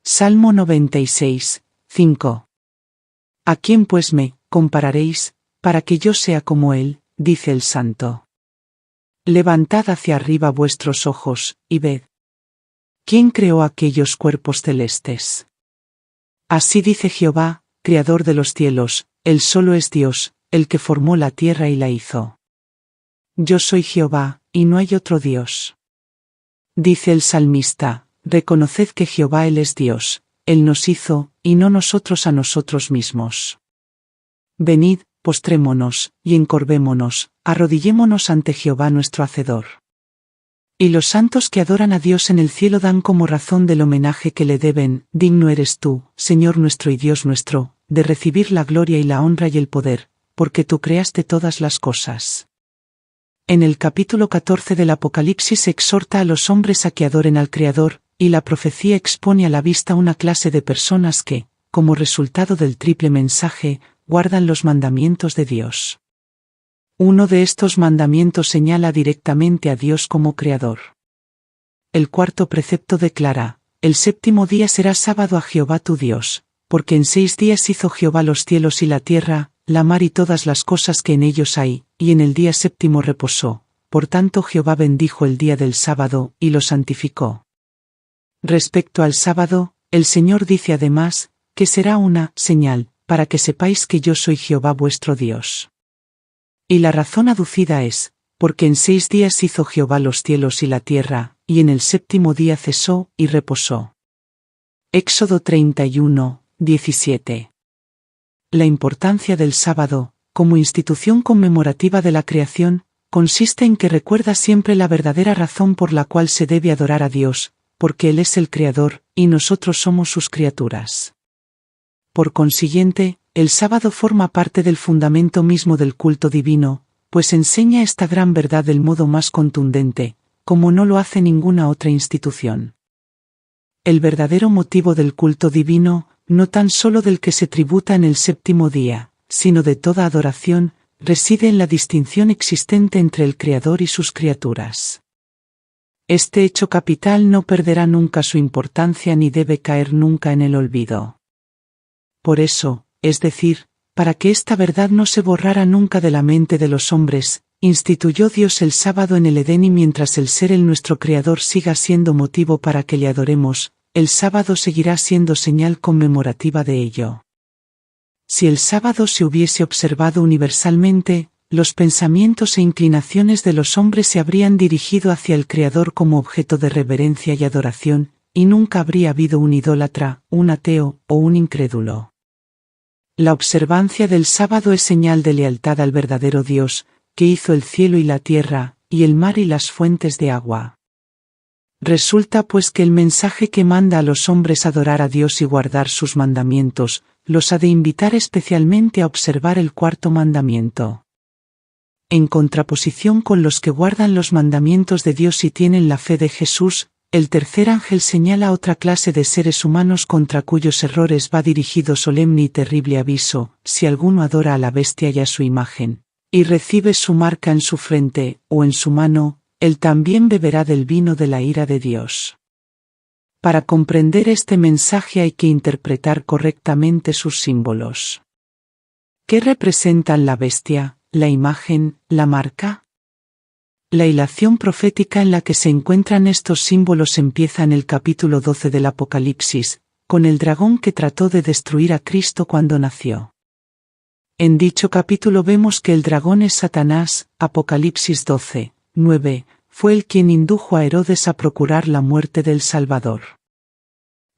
Salmo 96, 5. ¿A quién pues me compararéis, para que yo sea como él? Dice el Santo. Levantad hacia arriba vuestros ojos, y ved. ¿Quién creó aquellos cuerpos celestes? Así dice Jehová, Creador de los cielos: Él solo es Dios, el que formó la tierra y la hizo. Yo soy Jehová, y no hay otro Dios. Dice el salmista: reconoced que Jehová Él es Dios, Él nos hizo, y no nosotros a nosotros mismos. Venid, postrémonos, y encorvémonos, arrodillémonos ante Jehová nuestro Hacedor. Y los santos que adoran a Dios en el cielo dan como razón del homenaje que le deben: digno eres tú, Señor nuestro y Dios nuestro, de recibir la gloria y la honra y el poder, porque tú creaste todas las cosas. En el capítulo 14 del Apocalipsis exhorta a los hombres a que adoren al Creador, y la profecía expone a la vista una clase de personas que, como resultado del triple mensaje, guardan los mandamientos de Dios. Uno de estos mandamientos señala directamente a Dios como Creador. El cuarto precepto declara: el séptimo día será sábado a Jehová tu Dios, porque en 6 días hizo Jehová los cielos y la tierra, la mar y todas las cosas que en ellos hay, y en el día séptimo reposó. Por tanto Jehová bendijo el día del sábado, y lo santificó. Respecto al sábado, el Señor dice además, que será una señal, para que sepáis que yo soy Jehová vuestro Dios. Y la razón aducida es, porque en 6 días hizo Jehová los cielos y la tierra, y en el séptimo día cesó y reposó. Éxodo 31, 17. La importancia del sábado, como institución conmemorativa de la creación, consiste en que recuerda siempre la verdadera razón por la cual se debe adorar a Dios, porque Él es el Creador, y nosotros somos sus criaturas. Por consiguiente, el sábado forma parte del fundamento mismo del culto divino, pues enseña esta gran verdad del modo más contundente, como no lo hace ninguna otra institución. El verdadero motivo del culto divino, no tan solo del que se tributa en el séptimo día, sino de toda adoración, reside en la distinción existente entre el Creador y sus criaturas. Este hecho capital no perderá nunca su importancia ni debe caer nunca en el olvido. Por eso, es decir, para que esta verdad no se borrara nunca de la mente de los hombres, instituyó Dios el sábado en el Edén y mientras el ser el nuestro Creador siga siendo motivo para que le adoremos, el sábado seguirá siendo señal conmemorativa de ello. Si el sábado se hubiese observado universalmente, los pensamientos e inclinaciones de los hombres se habrían dirigido hacia el Creador como objeto de reverencia y adoración, y nunca habría habido un idólatra, un ateo o un incrédulo. La observancia del sábado es señal de lealtad al verdadero Dios, que hizo el cielo y la tierra, y el mar y las fuentes de agua. Resulta pues que el mensaje que manda a los hombres adorar a Dios y guardar sus mandamientos, los ha de invitar especialmente a observar el cuarto mandamiento. En contraposición con los que guardan los mandamientos de Dios y tienen la fe de Jesús, el tercer ángel señala otra clase de seres humanos contra cuyos errores va dirigido solemne y terrible aviso: si alguno adora a la bestia y a su imagen, y recibe su marca en su frente o en su mano, él también beberá del vino de la ira de Dios. Para comprender este mensaje hay que interpretar correctamente sus símbolos. ¿Qué representan la bestia, la imagen, la marca? La ilación profética en la que se encuentran estos símbolos empieza en el capítulo 12 del Apocalipsis, con el dragón que trató de destruir a Cristo cuando nació. En dicho capítulo vemos que el dragón es Satanás. Apocalipsis 12, 9, fue el quien indujo a Herodes a procurar la muerte del Salvador.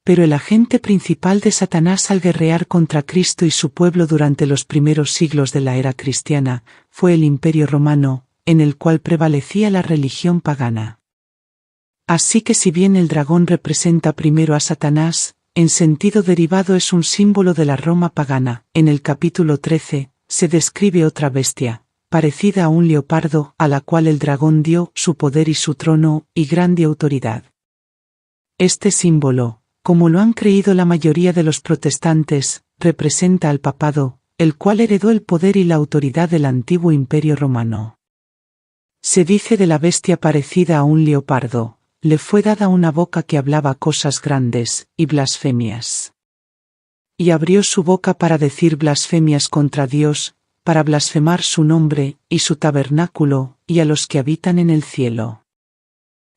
Pero el agente principal de Satanás al guerrear contra Cristo y su pueblo durante los primeros siglos de la era cristiana, fue el Imperio Romano, en el cual prevalecía la religión pagana. Así que si bien el dragón representa primero a Satanás, en sentido derivado es un símbolo de la Roma pagana. En el capítulo 13, se describe otra bestia, parecida a un leopardo, a la cual el dragón dio su poder y su trono, y grande autoridad. Este símbolo, como lo han creído la mayoría de los protestantes, representa al papado, el cual heredó el poder y la autoridad del antiguo Imperio Romano. Se dice de la bestia parecida a un leopardo: le fue dada una boca que hablaba cosas grandes y blasfemias. Y abrió su boca para decir blasfemias contra Dios, para blasfemar su nombre y su tabernáculo y a los que habitan en el cielo.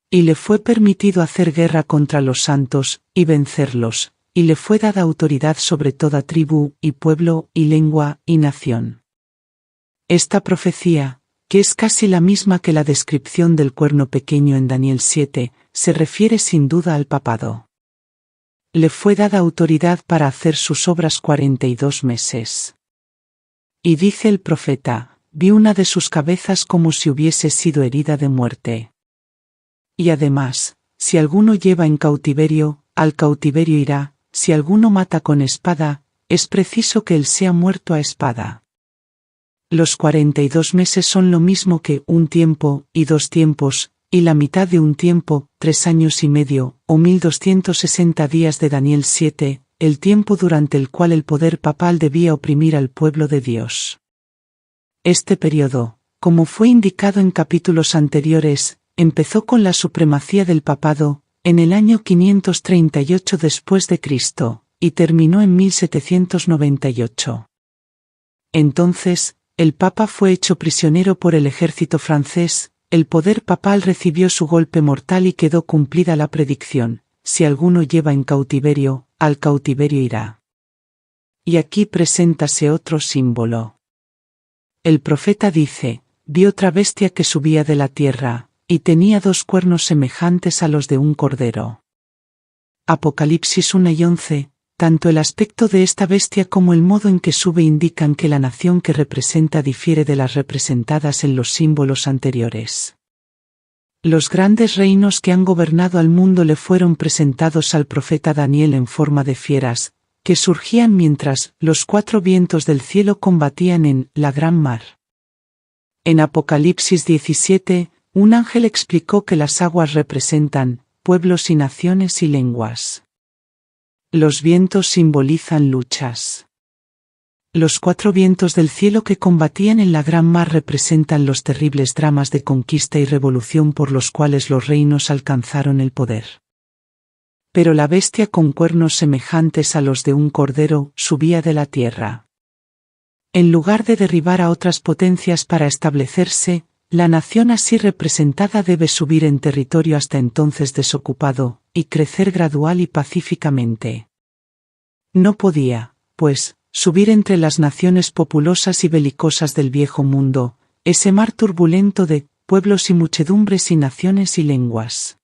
Y le fue permitido hacer guerra contra los santos y vencerlos, y le fue dada autoridad sobre toda tribu y pueblo y lengua y nación. Esta profecía, que es casi la misma que la descripción del cuerno pequeño en Daniel 7, se refiere sin duda al papado. Le fue dada autoridad para hacer sus obras 42 meses. Y dice el profeta: vi una de sus cabezas como si hubiese sido herida de muerte. Y además, si alguno lleva en cautiverio, al cautiverio irá; si alguno mata con espada, es preciso que él sea muerto a espada. Los 42 meses son lo mismo que un tiempo y 2 tiempos, y la mitad de un tiempo, 3 años y medio, o 1260 días de Daniel 7, el tiempo durante el cual el poder papal debía oprimir al pueblo de Dios. Este periodo, como fue indicado en capítulos anteriores, empezó con la supremacía del papado, en el año 538 después de Cristo, y terminó en 1798. Entonces, el Papa fue hecho prisionero por el ejército francés, el poder papal recibió su golpe mortal y quedó cumplida la predicción: si alguno lleva en cautiverio, al cautiverio irá. Y aquí preséntase otro símbolo. El profeta dice: vi otra bestia que subía de la tierra, y tenía 2 cuernos semejantes a los de un cordero. Apocalipsis 1 y 11. Tanto el aspecto de esta bestia como el modo en que sube indican que la nación que representa difiere de las representadas en los símbolos anteriores. Los grandes reinos que han gobernado al mundo le fueron presentados al profeta Daniel en forma de fieras, que surgían mientras los 4 vientos del cielo combatían en la gran mar. En Apocalipsis 17, un ángel explicó que las aguas representan pueblos y naciones y lenguas. Los vientos simbolizan luchas. Los 4 vientos del cielo que combatían en la gran mar representan los terribles dramas de conquista y revolución por los cuales los reinos alcanzaron el poder. Pero la bestia con cuernos semejantes a los de un cordero subía de la tierra. En lugar de derribar a otras potencias para establecerse, la nación así representada debe subir en territorio hasta entonces desocupado, y crecer gradual y pacíficamente. No podía, pues, subir entre las naciones populosas y belicosas del viejo mundo, ese mar turbulento de pueblos y muchedumbres y naciones y lenguas.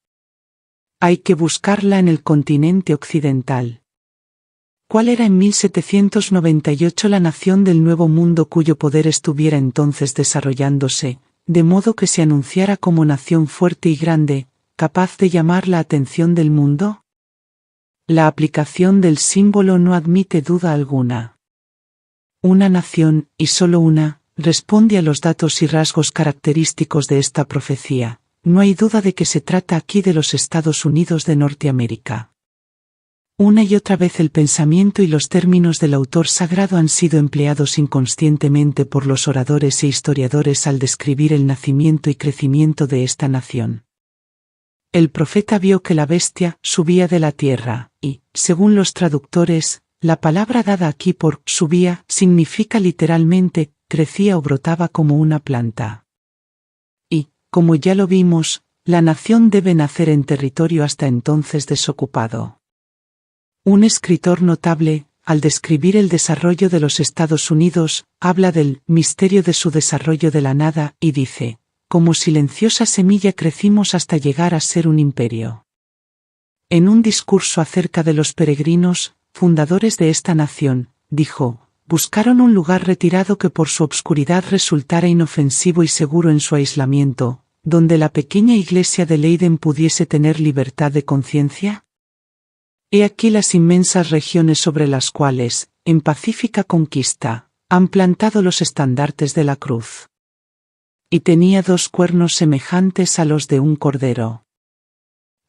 Hay que buscarla en el continente occidental. ¿Cuál era en 1798 la nación del Nuevo Mundo cuyo poder estuviera entonces desarrollándose, de modo que se anunciara como nación fuerte y grande, capaz de llamar la atención del mundo? La aplicación del símbolo no admite duda alguna. Una nación, y solo una, responde a los datos y rasgos característicos de esta profecía. No hay duda de que se trata aquí de los Estados Unidos de Norteamérica. Una y otra vez el pensamiento y los términos del autor sagrado han sido empleados inconscientemente por los oradores e historiadores al describir el nacimiento y crecimiento de esta nación. El profeta vio que la bestia subía de la tierra, y, según los traductores, la palabra dada aquí por subía significa literalmente crecía o brotaba como una planta. Y, como ya lo vimos, la nación debe nacer en territorio hasta entonces desocupado. Un escritor notable, al describir el desarrollo de los Estados Unidos, habla del misterio de su desarrollo de la nada y dice, como silenciosa semilla crecimos hasta llegar a ser un imperio. En un discurso acerca de los peregrinos, fundadores de esta nación, dijo, buscaron un lugar retirado que por su obscuridad resultara inofensivo y seguro en su aislamiento, donde la pequeña iglesia de Leiden pudiese tener libertad de conciencia. He aquí las inmensas regiones sobre las cuales, en pacífica conquista, han plantado los estandartes de la cruz. Y tenía 2 cuernos semejantes a los de un cordero.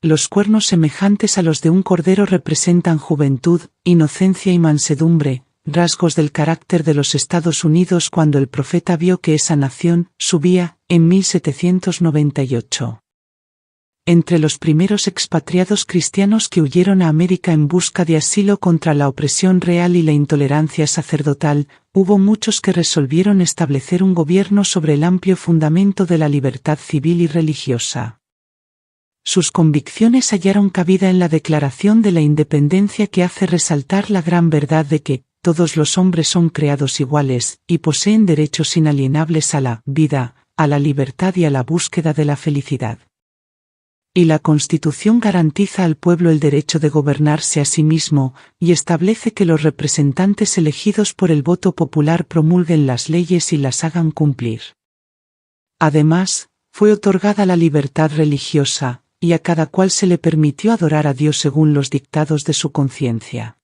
Los cuernos semejantes a los de un cordero representan juventud, inocencia y mansedumbre, rasgos del carácter de los Estados Unidos cuando el profeta vio que esa nación subía, en 1798. Entre los primeros expatriados cristianos que huyeron a América en busca de asilo contra la opresión real y la intolerancia sacerdotal, hubo muchos que resolvieron establecer un gobierno sobre el amplio fundamento de la libertad civil y religiosa. Sus convicciones hallaron cabida en la Declaración de la Independencia que hace resaltar la gran verdad de que todos los hombres son creados iguales y poseen derechos inalienables a la vida, a la libertad y a la búsqueda de la felicidad. Y la Constitución garantiza al pueblo el derecho de gobernarse a sí mismo y establece que los representantes elegidos por el voto popular promulguen las leyes y las hagan cumplir. Además, fue otorgada la libertad religiosa, y a cada cual se le permitió adorar a Dios según los dictados de su conciencia.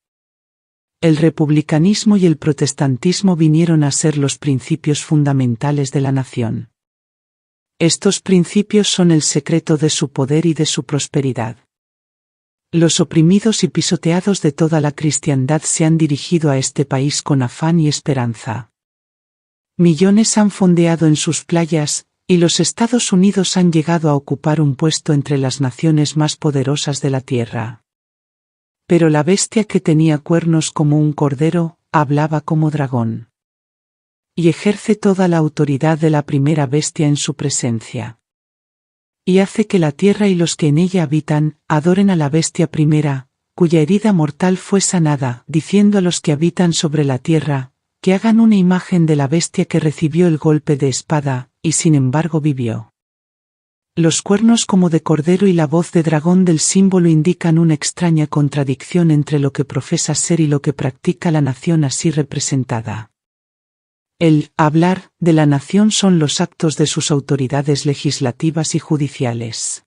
El republicanismo y el protestantismo vinieron a ser los principios fundamentales de la nación. Estos principios son el secreto de su poder y de su prosperidad. Los oprimidos y pisoteados de toda la cristiandad se han dirigido a este país con afán y esperanza. Millones han fondeado en sus playas, y los Estados Unidos han llegado a ocupar un puesto entre las naciones más poderosas de la tierra. Pero la bestia que tenía cuernos como un cordero, hablaba como dragón. Y ejerce toda la autoridad de la primera bestia en su presencia. Y hace que la tierra y los que en ella habitan, adoren a la bestia primera, cuya herida mortal fue sanada, diciendo a los que habitan sobre la tierra, que hagan una imagen de la bestia que recibió el golpe de espada, y sin embargo vivió. Los cuernos como de cordero y la voz de dragón del símbolo indican una extraña contradicción entre lo que profesa ser y lo que practica la nación así representada. El hablar de la nación son los actos de sus autoridades legislativas y judiciales.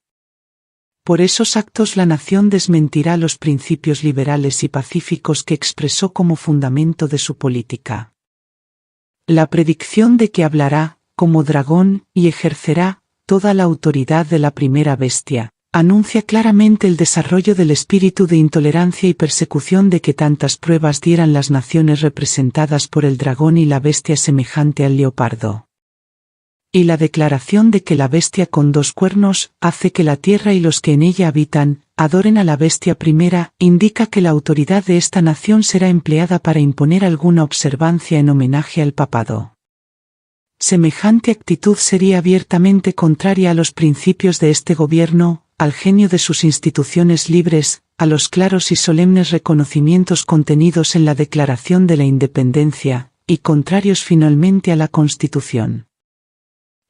Por esos actos la nación desmentirá los principios liberales y pacíficos que expresó como fundamento de su política. La predicción de que hablará como dragón y ejercerá toda la autoridad de la primera bestia, Anuncia claramente el desarrollo del espíritu de intolerancia y persecución de que tantas pruebas dieran las naciones representadas por el dragón y la bestia semejante al leopardo. Y la declaración de que la bestia con 2 cuernos hace que la tierra y los que en ella habitan adoren a la bestia primera, indica que la autoridad de esta nación será empleada para imponer alguna observancia en homenaje al papado. Semejante actitud sería abiertamente contraria a los principios de este gobierno, al genio de sus instituciones libres, a los claros y solemnes reconocimientos contenidos en la Declaración de la Independencia, y contrarios finalmente a la Constitución.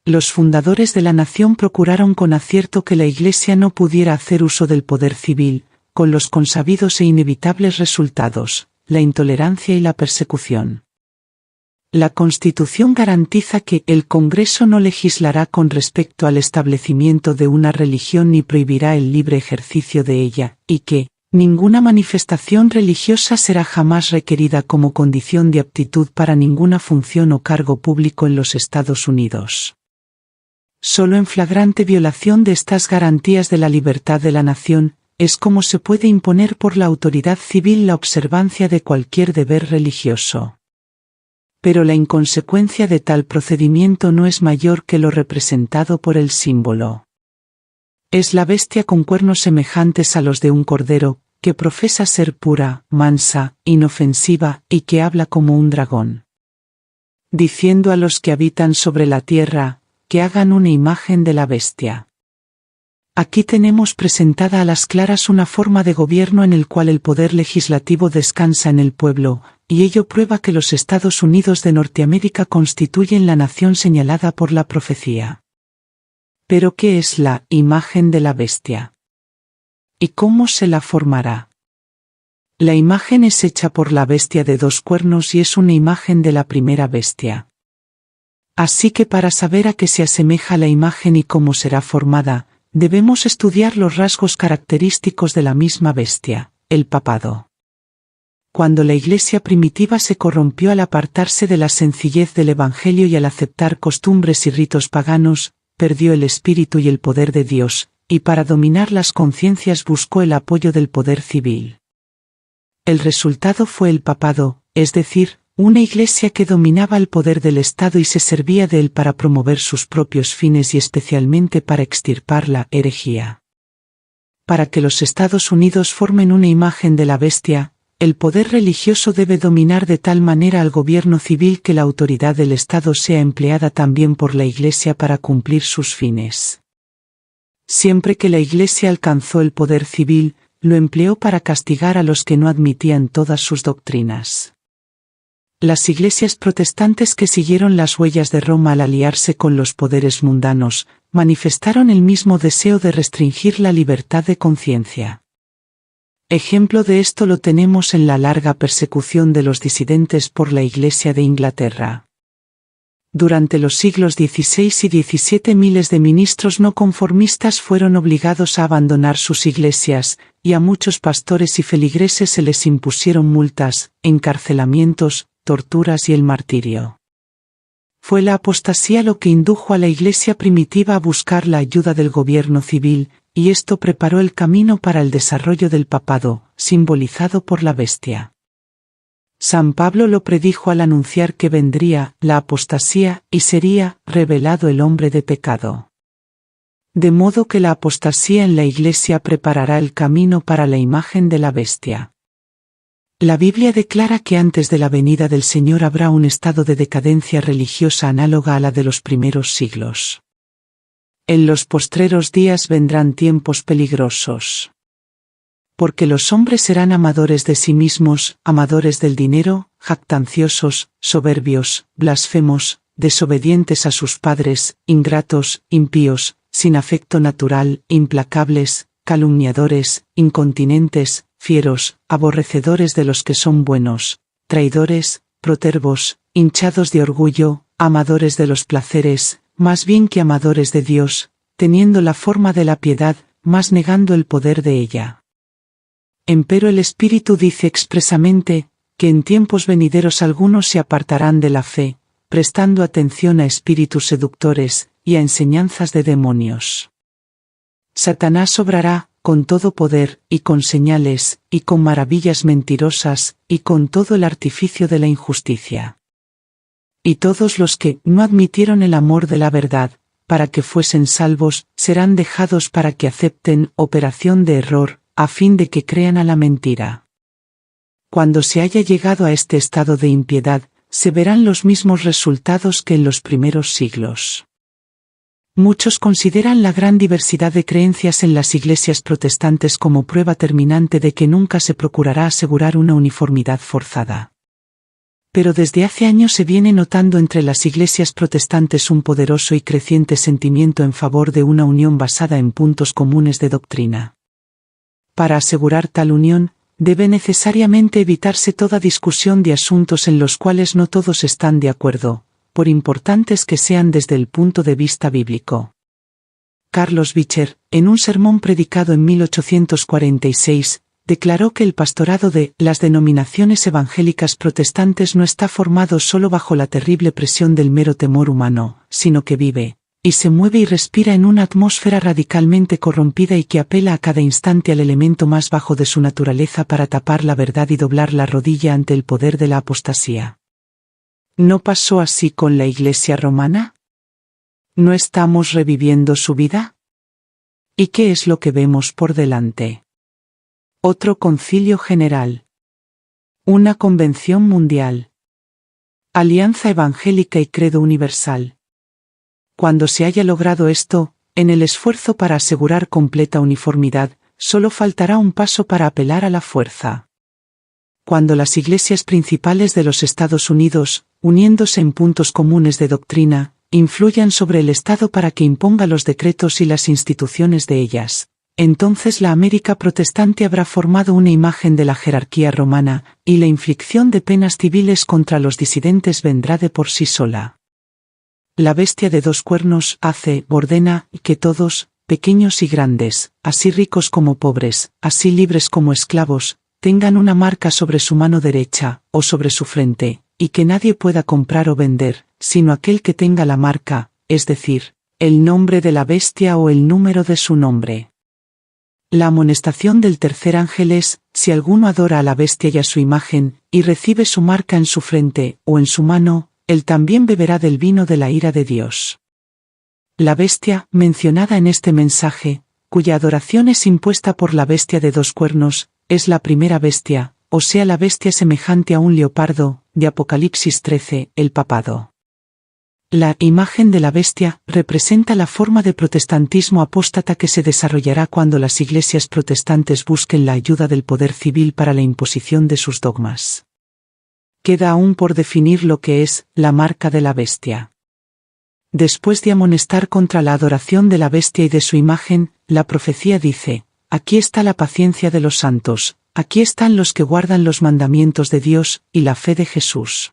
Los fundadores de la nación procuraron con acierto que la Iglesia no pudiera hacer uso del poder civil, con los consabidos e inevitables resultados, la intolerancia y la persecución. La Constitución garantiza que el Congreso no legislará con respecto al establecimiento de una religión ni prohibirá el libre ejercicio de ella, y que ninguna manifestación religiosa será jamás requerida como condición de aptitud para ninguna función o cargo público en los Estados Unidos. Solo en flagrante violación de estas garantías de la libertad de la nación, es como se puede imponer por la autoridad civil la observancia de cualquier deber religioso. Pero la inconsecuencia de tal procedimiento no es mayor que lo representado por el símbolo. Es la bestia con cuernos semejantes a los de un cordero, que profesa ser pura, mansa, inofensiva y que habla como un dragón. Diciendo a los que habitan sobre la tierra, que hagan una imagen de la bestia. Aquí tenemos presentada a las claras una forma de gobierno en el cual el poder legislativo descansa en el pueblo, y ello prueba que los Estados Unidos de Norteamérica constituyen la nación señalada por la profecía. ¿Pero qué es la imagen de la bestia? ¿Y cómo se la formará? La imagen es hecha por la bestia de 2 cuernos y es una imagen de la primera bestia. Así que para saber a qué se asemeja la imagen y cómo será formada, debemos estudiar los rasgos característicos de la misma bestia, el papado. Cuando la Iglesia primitiva se corrompió al apartarse de la sencillez del Evangelio y al aceptar costumbres y ritos paganos, perdió el espíritu y el poder de Dios, y para dominar las conciencias buscó el apoyo del poder civil. El resultado fue el papado, es decir, una Iglesia que dominaba el poder del Estado y se servía de él para promover sus propios fines y especialmente para extirpar la herejía. Para que los Estados Unidos formen una imagen de la bestia, el poder religioso debe dominar de tal manera al gobierno civil que la autoridad del Estado sea empleada también por la Iglesia para cumplir sus fines. Siempre que la Iglesia alcanzó el poder civil, lo empleó para castigar a los que no admitían todas sus doctrinas. Las iglesias protestantes que siguieron las huellas de Roma al aliarse con los poderes mundanos, manifestaron el mismo deseo de restringir la libertad de conciencia. Ejemplo de esto lo tenemos en la larga persecución de los disidentes por la Iglesia de Inglaterra. Durante los siglos XVI y XVII miles de ministros no conformistas fueron obligados a abandonar sus iglesias, y a muchos pastores y feligreses se les impusieron multas, encarcelamientos, torturas y el martirio. Fue la apostasía lo que indujo a la Iglesia primitiva a buscar la ayuda del gobierno civil, y esto preparó el camino para el desarrollo del papado, simbolizado por la bestia. San Pablo lo predijo al anunciar que vendría la apostasía y sería revelado el hombre de pecado. De modo que la apostasía en la Iglesia preparará el camino para la imagen de la bestia. La Biblia declara que antes de la venida del Señor habrá un estado de decadencia religiosa análoga a la de los primeros siglos. En los postreros días vendrán tiempos peligrosos. Porque los hombres serán amadores de sí mismos, amadores del dinero, jactanciosos, soberbios, blasfemos, desobedientes a sus padres, ingratos, impíos, sin afecto natural, implacables, calumniadores, incontinentes, fieros, aborrecedores de los que son buenos, traidores, protervos, hinchados de orgullo, amadores de los placeres, más bien que amadores de Dios, teniendo la forma de la piedad, mas negando el poder de ella. Empero el Espíritu dice expresamente, que en tiempos venideros algunos se apartarán de la fe, prestando atención a espíritus seductores, y a enseñanzas de demonios. Satanás obrará, con todo poder, y con señales, y con maravillas mentirosas, y con todo el artificio de la injusticia. Y todos los que no admitieron el amor de la verdad, para que fuesen salvos, serán dejados para que acepten operación de error, a fin de que crean a la mentira. Cuando se haya llegado a este estado de impiedad, se verán los mismos resultados que en los primeros siglos. Muchos consideran la gran diversidad de creencias en las iglesias protestantes como prueba terminante de que nunca se procurará asegurar una uniformidad forzada. Pero desde hace años se viene notando entre las iglesias protestantes un poderoso y creciente sentimiento en favor de una unión basada en puntos comunes de doctrina. Para asegurar tal unión, debe necesariamente evitarse toda discusión de asuntos en los cuales no todos están de acuerdo, por importantes que sean desde el punto de vista bíblico. Carlos Bicher, en un sermón predicado en 1846, declaró que el pastorado de las denominaciones evangélicas protestantes no está formado solo bajo la terrible presión del mero temor humano, sino que vive, y se mueve y respira en una atmósfera radicalmente corrompida y que apela a cada instante al elemento más bajo de su naturaleza para tapar la verdad y doblar la rodilla ante el poder de la apostasía. ¿No pasó así con la Iglesia romana? ¿No estamos reviviendo su vida? ¿Y qué es lo que vemos por delante? Otro concilio general. Una convención mundial. Alianza evangélica y credo universal. Cuando se haya logrado esto, en el esfuerzo para asegurar completa uniformidad, solo faltará un paso para apelar a la fuerza. Cuando las iglesias principales de los Estados Unidos, uniéndose en puntos comunes de doctrina, influyan sobre el Estado para que imponga los decretos y las instituciones de ellas, entonces la América protestante habrá formado una imagen de la jerarquía romana, y la inflicción de penas civiles contra los disidentes vendrá de por sí sola. La bestia de dos cuernos ordena que todos, pequeños y grandes, así ricos como pobres, así libres como esclavos, tengan una marca sobre su mano derecha, o sobre su frente, y que nadie pueda comprar o vender, sino aquel que tenga la marca, es decir, el nombre de la bestia o el número de su nombre. La amonestación del tercer ángel es, si alguno adora a la bestia y a su imagen, y recibe su marca en su frente, o en su mano, él también beberá del vino de la ira de Dios. La bestia, mencionada en este mensaje, cuya adoración es impuesta por la bestia de dos cuernos, es la primera bestia, o sea la bestia semejante a un leopardo, de Apocalipsis 13, el papado. La imagen de la bestia representa la forma de protestantismo apóstata que se desarrollará cuando las iglesias protestantes busquen la ayuda del poder civil para la imposición de sus dogmas. Queda aún por definir lo que es la marca de la bestia. Después de amonestar contra la adoración de la bestia y de su imagen, la profecía dice: aquí está la paciencia de los santos, aquí están los que guardan los mandamientos de Dios y la fe de Jesús.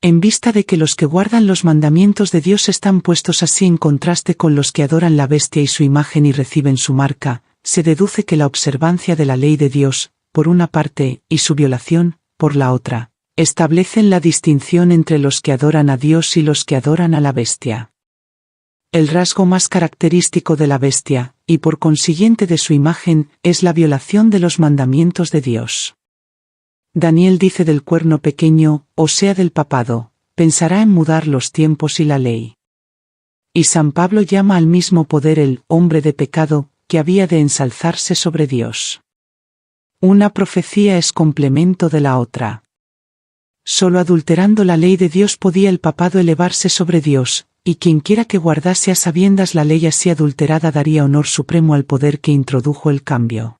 En vista de que los que guardan los mandamientos de Dios están puestos así en contraste con los que adoran la bestia y su imagen y reciben su marca, se deduce que la observancia de la ley de Dios, por una parte, y su violación, por la otra, establecen la distinción entre los que adoran a Dios y los que adoran a la bestia. El rasgo más característico de la bestia, y por consiguiente de su imagen, es la violación de los mandamientos de Dios. Daniel dice del cuerno pequeño, o sea del papado, pensará en mudar los tiempos y la ley. Y San Pablo llama al mismo poder el hombre de pecado, que había de ensalzarse sobre Dios. Una profecía es complemento de la otra. Solo adulterando la ley de Dios podía el papado elevarse sobre Dios, y quienquiera que guardase a sabiendas la ley así adulterada daría honor supremo al poder que introdujo el cambio.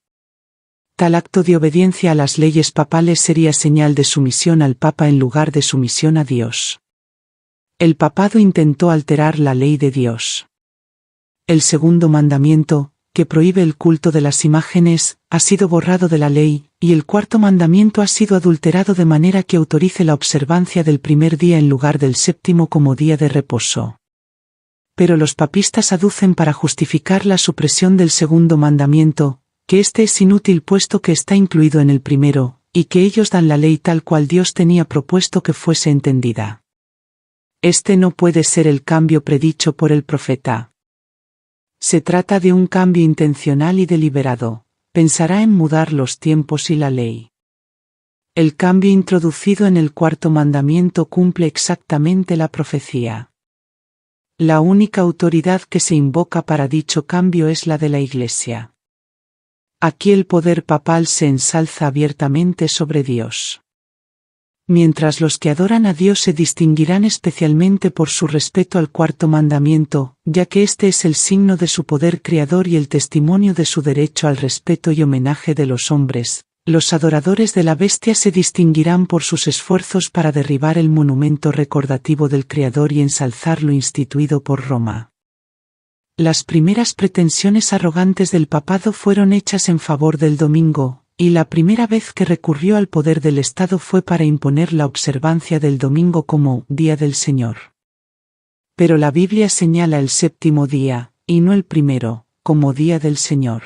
Tal acto de obediencia a las leyes papales sería señal de sumisión al Papa en lugar de sumisión a Dios. El papado intentó alterar la ley de Dios. El segundo mandamiento, que prohíbe el culto de las imágenes, ha sido borrado de la ley, y el cuarto mandamiento ha sido adulterado de manera que autorice la observancia del primer día en lugar del séptimo como día de reposo. Pero los papistas aducen para justificar la supresión del segundo mandamiento, que éste es inútil puesto que está incluido en el primero, y que ellos dan la ley tal cual Dios tenía propuesto que fuese entendida. Este no puede ser el cambio predicho por el profeta. Se trata de un cambio intencional y deliberado. Pensará en mudar los tiempos y la ley. El cambio introducido en el cuarto mandamiento cumple exactamente la profecía. La única autoridad que se invoca para dicho cambio es la de la Iglesia. Aquí el poder papal se ensalza abiertamente sobre Dios. Mientras los que adoran a Dios se distinguirán especialmente por su respeto al cuarto mandamiento, ya que este es el signo de su poder creador y el testimonio de su derecho al respeto y homenaje de los hombres, los adoradores de la bestia se distinguirán por sus esfuerzos para derribar el monumento recordativo del Creador y ensalzar lo instituido por Roma. Las primeras pretensiones arrogantes del papado fueron hechas en favor del domingo, y la primera vez que recurrió al poder del Estado fue para imponer la observancia del domingo como Día del Señor. Pero la Biblia señala el séptimo día, y no el primero, como Día del Señor.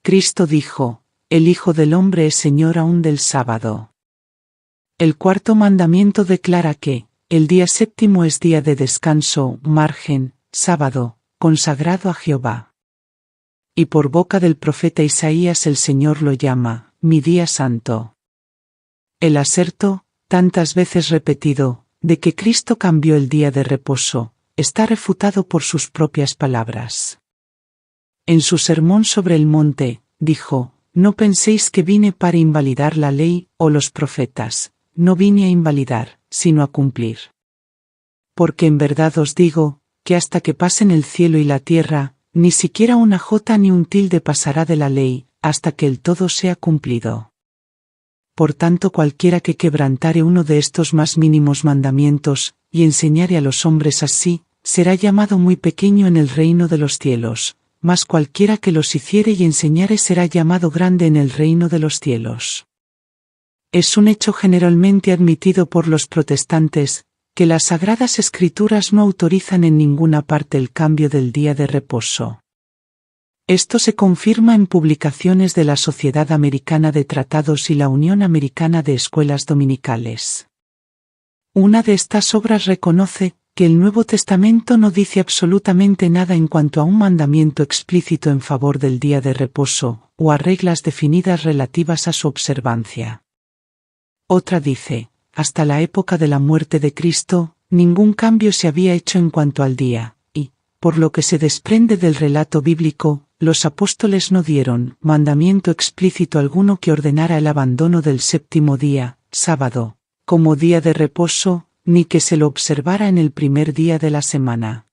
Cristo dijo: el Hijo del Hombre es Señor aún del sábado. El cuarto mandamiento declara que el día séptimo es día de descanso, margen, sábado, consagrado a Jehová. Y por boca del profeta Isaías el Señor lo llama, mi día santo. El aserto, tantas veces repetido, de que Cristo cambió el día de reposo, está refutado por sus propias palabras. En su sermón sobre el monte, dijo: no penséis que vine para invalidar la ley o los profetas, no vine a invalidar, sino a cumplir. Porque en verdad os digo, que hasta que pasen el cielo y la tierra, ni siquiera una jota ni un tilde pasará de la ley, hasta que el todo sea cumplido. Por tanto, cualquiera que quebrantare uno de estos más mínimos mandamientos, y enseñare a los hombres así, será llamado muy pequeño en el reino de los cielos, mas cualquiera que los hiciere y enseñare será llamado grande en el reino de los cielos. Es un hecho generalmente admitido por los protestantes, que las Sagradas Escrituras no autorizan en ninguna parte el cambio del día de reposo. Esto se confirma en publicaciones de la Sociedad Americana de Tratados y la Unión Americana de Escuelas Dominicales. Una de estas obras reconoce que el Nuevo Testamento no dice absolutamente nada en cuanto a un mandamiento explícito en favor del día de reposo, o a reglas definidas relativas a su observancia. Otra dice: hasta la época de la muerte de Cristo, ningún cambio se había hecho en cuanto al día, y, por lo que se desprende del relato bíblico, los apóstoles no dieron mandamiento explícito alguno que ordenara el abandono del séptimo día, sábado, como día de reposo, ni que se lo observara en el primer día de la semana.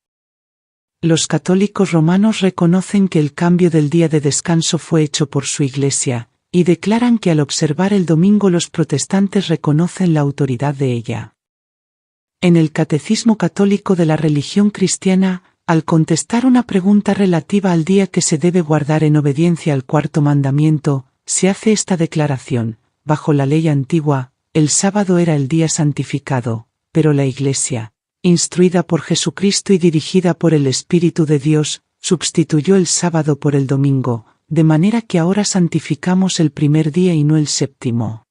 Los católicos romanos reconocen que el cambio del día de descanso fue hecho por su Iglesia, y declaran que al observar el domingo los protestantes reconocen la autoridad de ella. En el Catecismo Católico de la Religión Cristiana, al contestar una pregunta relativa al día que se debe guardar en obediencia al cuarto mandamiento, se hace esta declaración: bajo la ley antigua, el sábado era el día santificado, pero la Iglesia, instruida por Jesucristo y dirigida por el Espíritu de Dios, sustituyó el sábado por el domingo, de manera que ahora santificamos el primer día y no el séptimo.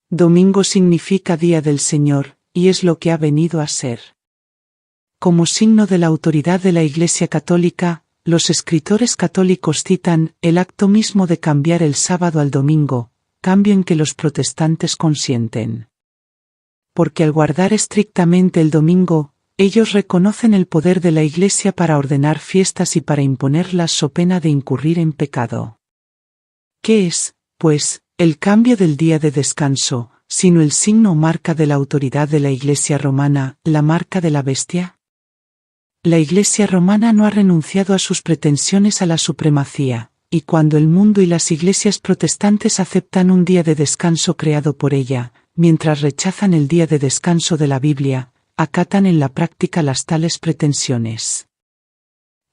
Domingo significa día del Señor, y es lo que ha venido a ser. Como signo de la autoridad de la Iglesia Católica, los escritores católicos citan el acto mismo de cambiar el sábado al domingo, cambio en que los protestantes consienten. Porque al guardar estrictamente el domingo, ellos reconocen el poder de la Iglesia para ordenar fiestas y para imponerlas so pena de incurrir en pecado. ¿Qué es, pues, el cambio del día de descanso, sino el signo o marca de la autoridad de la Iglesia romana, la marca de la bestia? La Iglesia romana no ha renunciado a sus pretensiones a la supremacía, y cuando el mundo y las iglesias protestantes aceptan un día de descanso creado por ella, mientras rechazan el día de descanso de la Biblia, acatan en la práctica las tales pretensiones.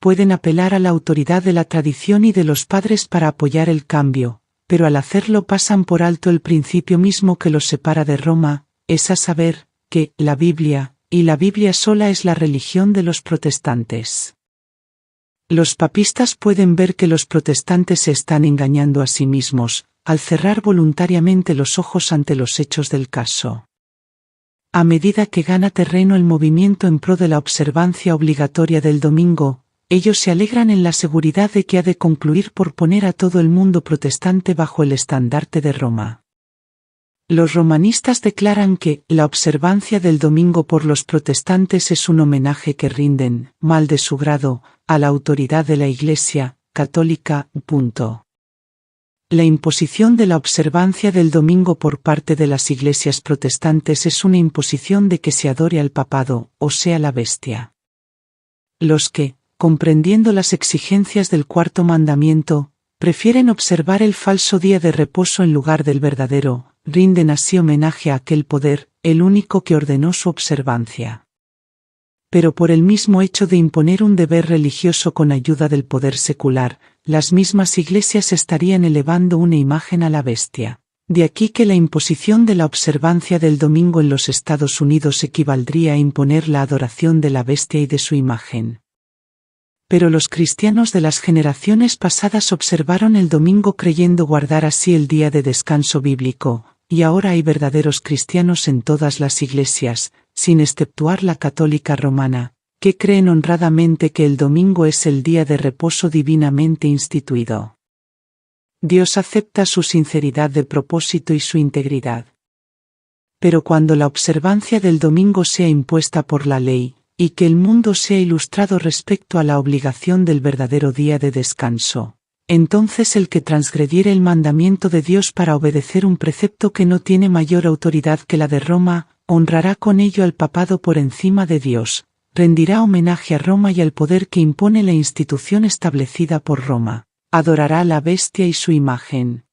Pueden apelar a la autoridad de la tradición y de los padres para apoyar el cambio, pero al hacerlo pasan por alto el principio mismo que los separa de Roma, es a saber, que la Biblia, y la Biblia sola es la religión de los protestantes. Los papistas pueden ver que los protestantes se están engañando a sí mismos, al cerrar voluntariamente los ojos ante los hechos del caso. A medida que gana terreno el movimiento en pro de la observancia obligatoria del domingo, Ellos se alegran en la seguridad de que ha de concluir por poner a todo el mundo protestante bajo el estandarte de Roma. Los romanistas declaran que la observancia del domingo por los protestantes es un homenaje que rinden, mal de su grado, a la autoridad de la Iglesia católica. La imposición de la observancia del domingo por parte de las iglesias protestantes es una imposición de que se adore al papado, o sea la bestia. Los que, comprendiendo las exigencias del cuarto mandamiento, prefieren observar el falso día de reposo en lugar del verdadero, rinden así homenaje a aquel poder, el único que ordenó su observancia. Pero por el mismo hecho de imponer un deber religioso con ayuda del poder secular, las mismas iglesias estarían elevando una imagen a la bestia. De aquí que la imposición de la observancia del domingo en los Estados Unidos equivaldría a imponer la adoración de la bestia y de su imagen. Pero los cristianos de las generaciones pasadas observaron el domingo creyendo guardar así el día de descanso bíblico, y ahora hay verdaderos cristianos en todas las iglesias, sin exceptuar la católica romana, que creen honradamente que el domingo es el día de reposo divinamente instituido. Dios acepta su sinceridad de propósito y su integridad. Pero cuando la observancia del domingo sea impuesta por la ley, y que el mundo sea ilustrado respecto a la obligación del verdadero día de descanso, entonces el que transgrediere el mandamiento de Dios para obedecer un precepto que no tiene mayor autoridad que la de Roma, honrará con ello al papado por encima de Dios, rendirá homenaje a Roma y al poder que impone la institución establecida por Roma, adorará a la bestia y su imagen.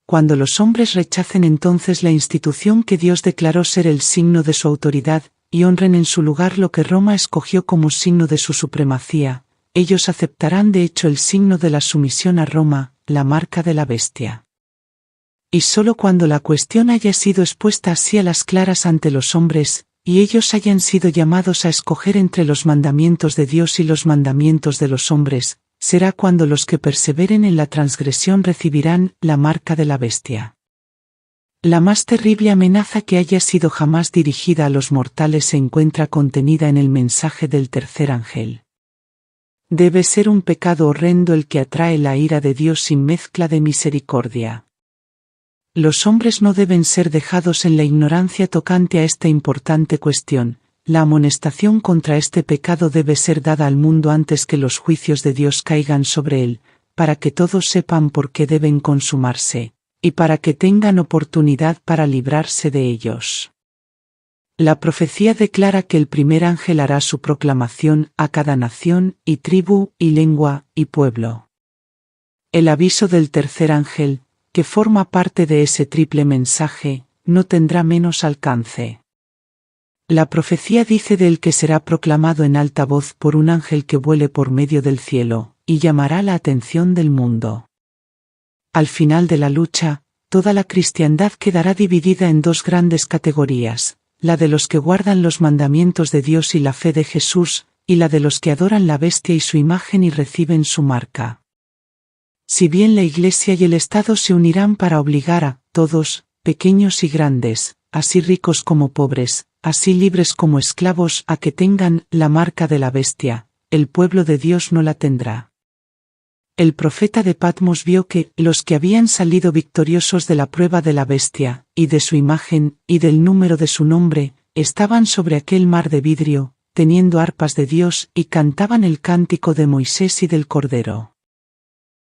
Cuando los hombres rechacen entonces la institución que Dios declaró ser el signo de su autoridad, y honren en su lugar lo que Roma escogió como signo de su supremacía, ellos aceptarán de hecho el signo de la sumisión a Roma, la marca de la bestia. Y sólo cuando la cuestión haya sido expuesta así a las claras ante los hombres, y ellos hayan sido llamados a escoger entre los mandamientos de Dios y los mandamientos de los hombres, será cuando los que perseveren en la transgresión recibirán la marca de la bestia. La más terrible amenaza que haya sido jamás dirigida a los mortales se encuentra contenida en el mensaje del tercer ángel. Debe ser un pecado horrendo el que atrae la ira de Dios sin mezcla de misericordia. Los hombres no deben ser dejados en la ignorancia tocante a esta importante cuestión. La amonestación contra este pecado debe ser dada al mundo antes que los juicios de Dios caigan sobre él, para que todos sepan por qué deben consumarse, y para que tengan oportunidad para librarse de ellos. La profecía declara que el primer ángel hará su proclamación a cada nación, y tribu, y lengua, y pueblo. El aviso del tercer ángel, que forma parte de ese triple mensaje, no tendrá menos alcance. La profecía dice del que será proclamado en alta voz por un ángel que vuele por medio del cielo, y llamará la atención del mundo. Al final de la lucha, toda la cristiandad quedará dividida en dos grandes categorías, la de los que guardan los mandamientos de Dios y la fe de Jesús, y la de los que adoran la bestia y su imagen y reciben su marca. Si bien la Iglesia y el Estado se unirán para obligar a todos, pequeños y grandes, así ricos como pobres, así libres como esclavos, a que tengan la marca de la bestia, el pueblo de Dios no la tendrá. El profeta de Patmos vio que los que habían salido victoriosos de la prueba de la bestia, y de su imagen, y del número de su nombre, estaban sobre aquel mar de vidrio, teniendo arpas de Dios, y cantaban el cántico de Moisés y del Cordero.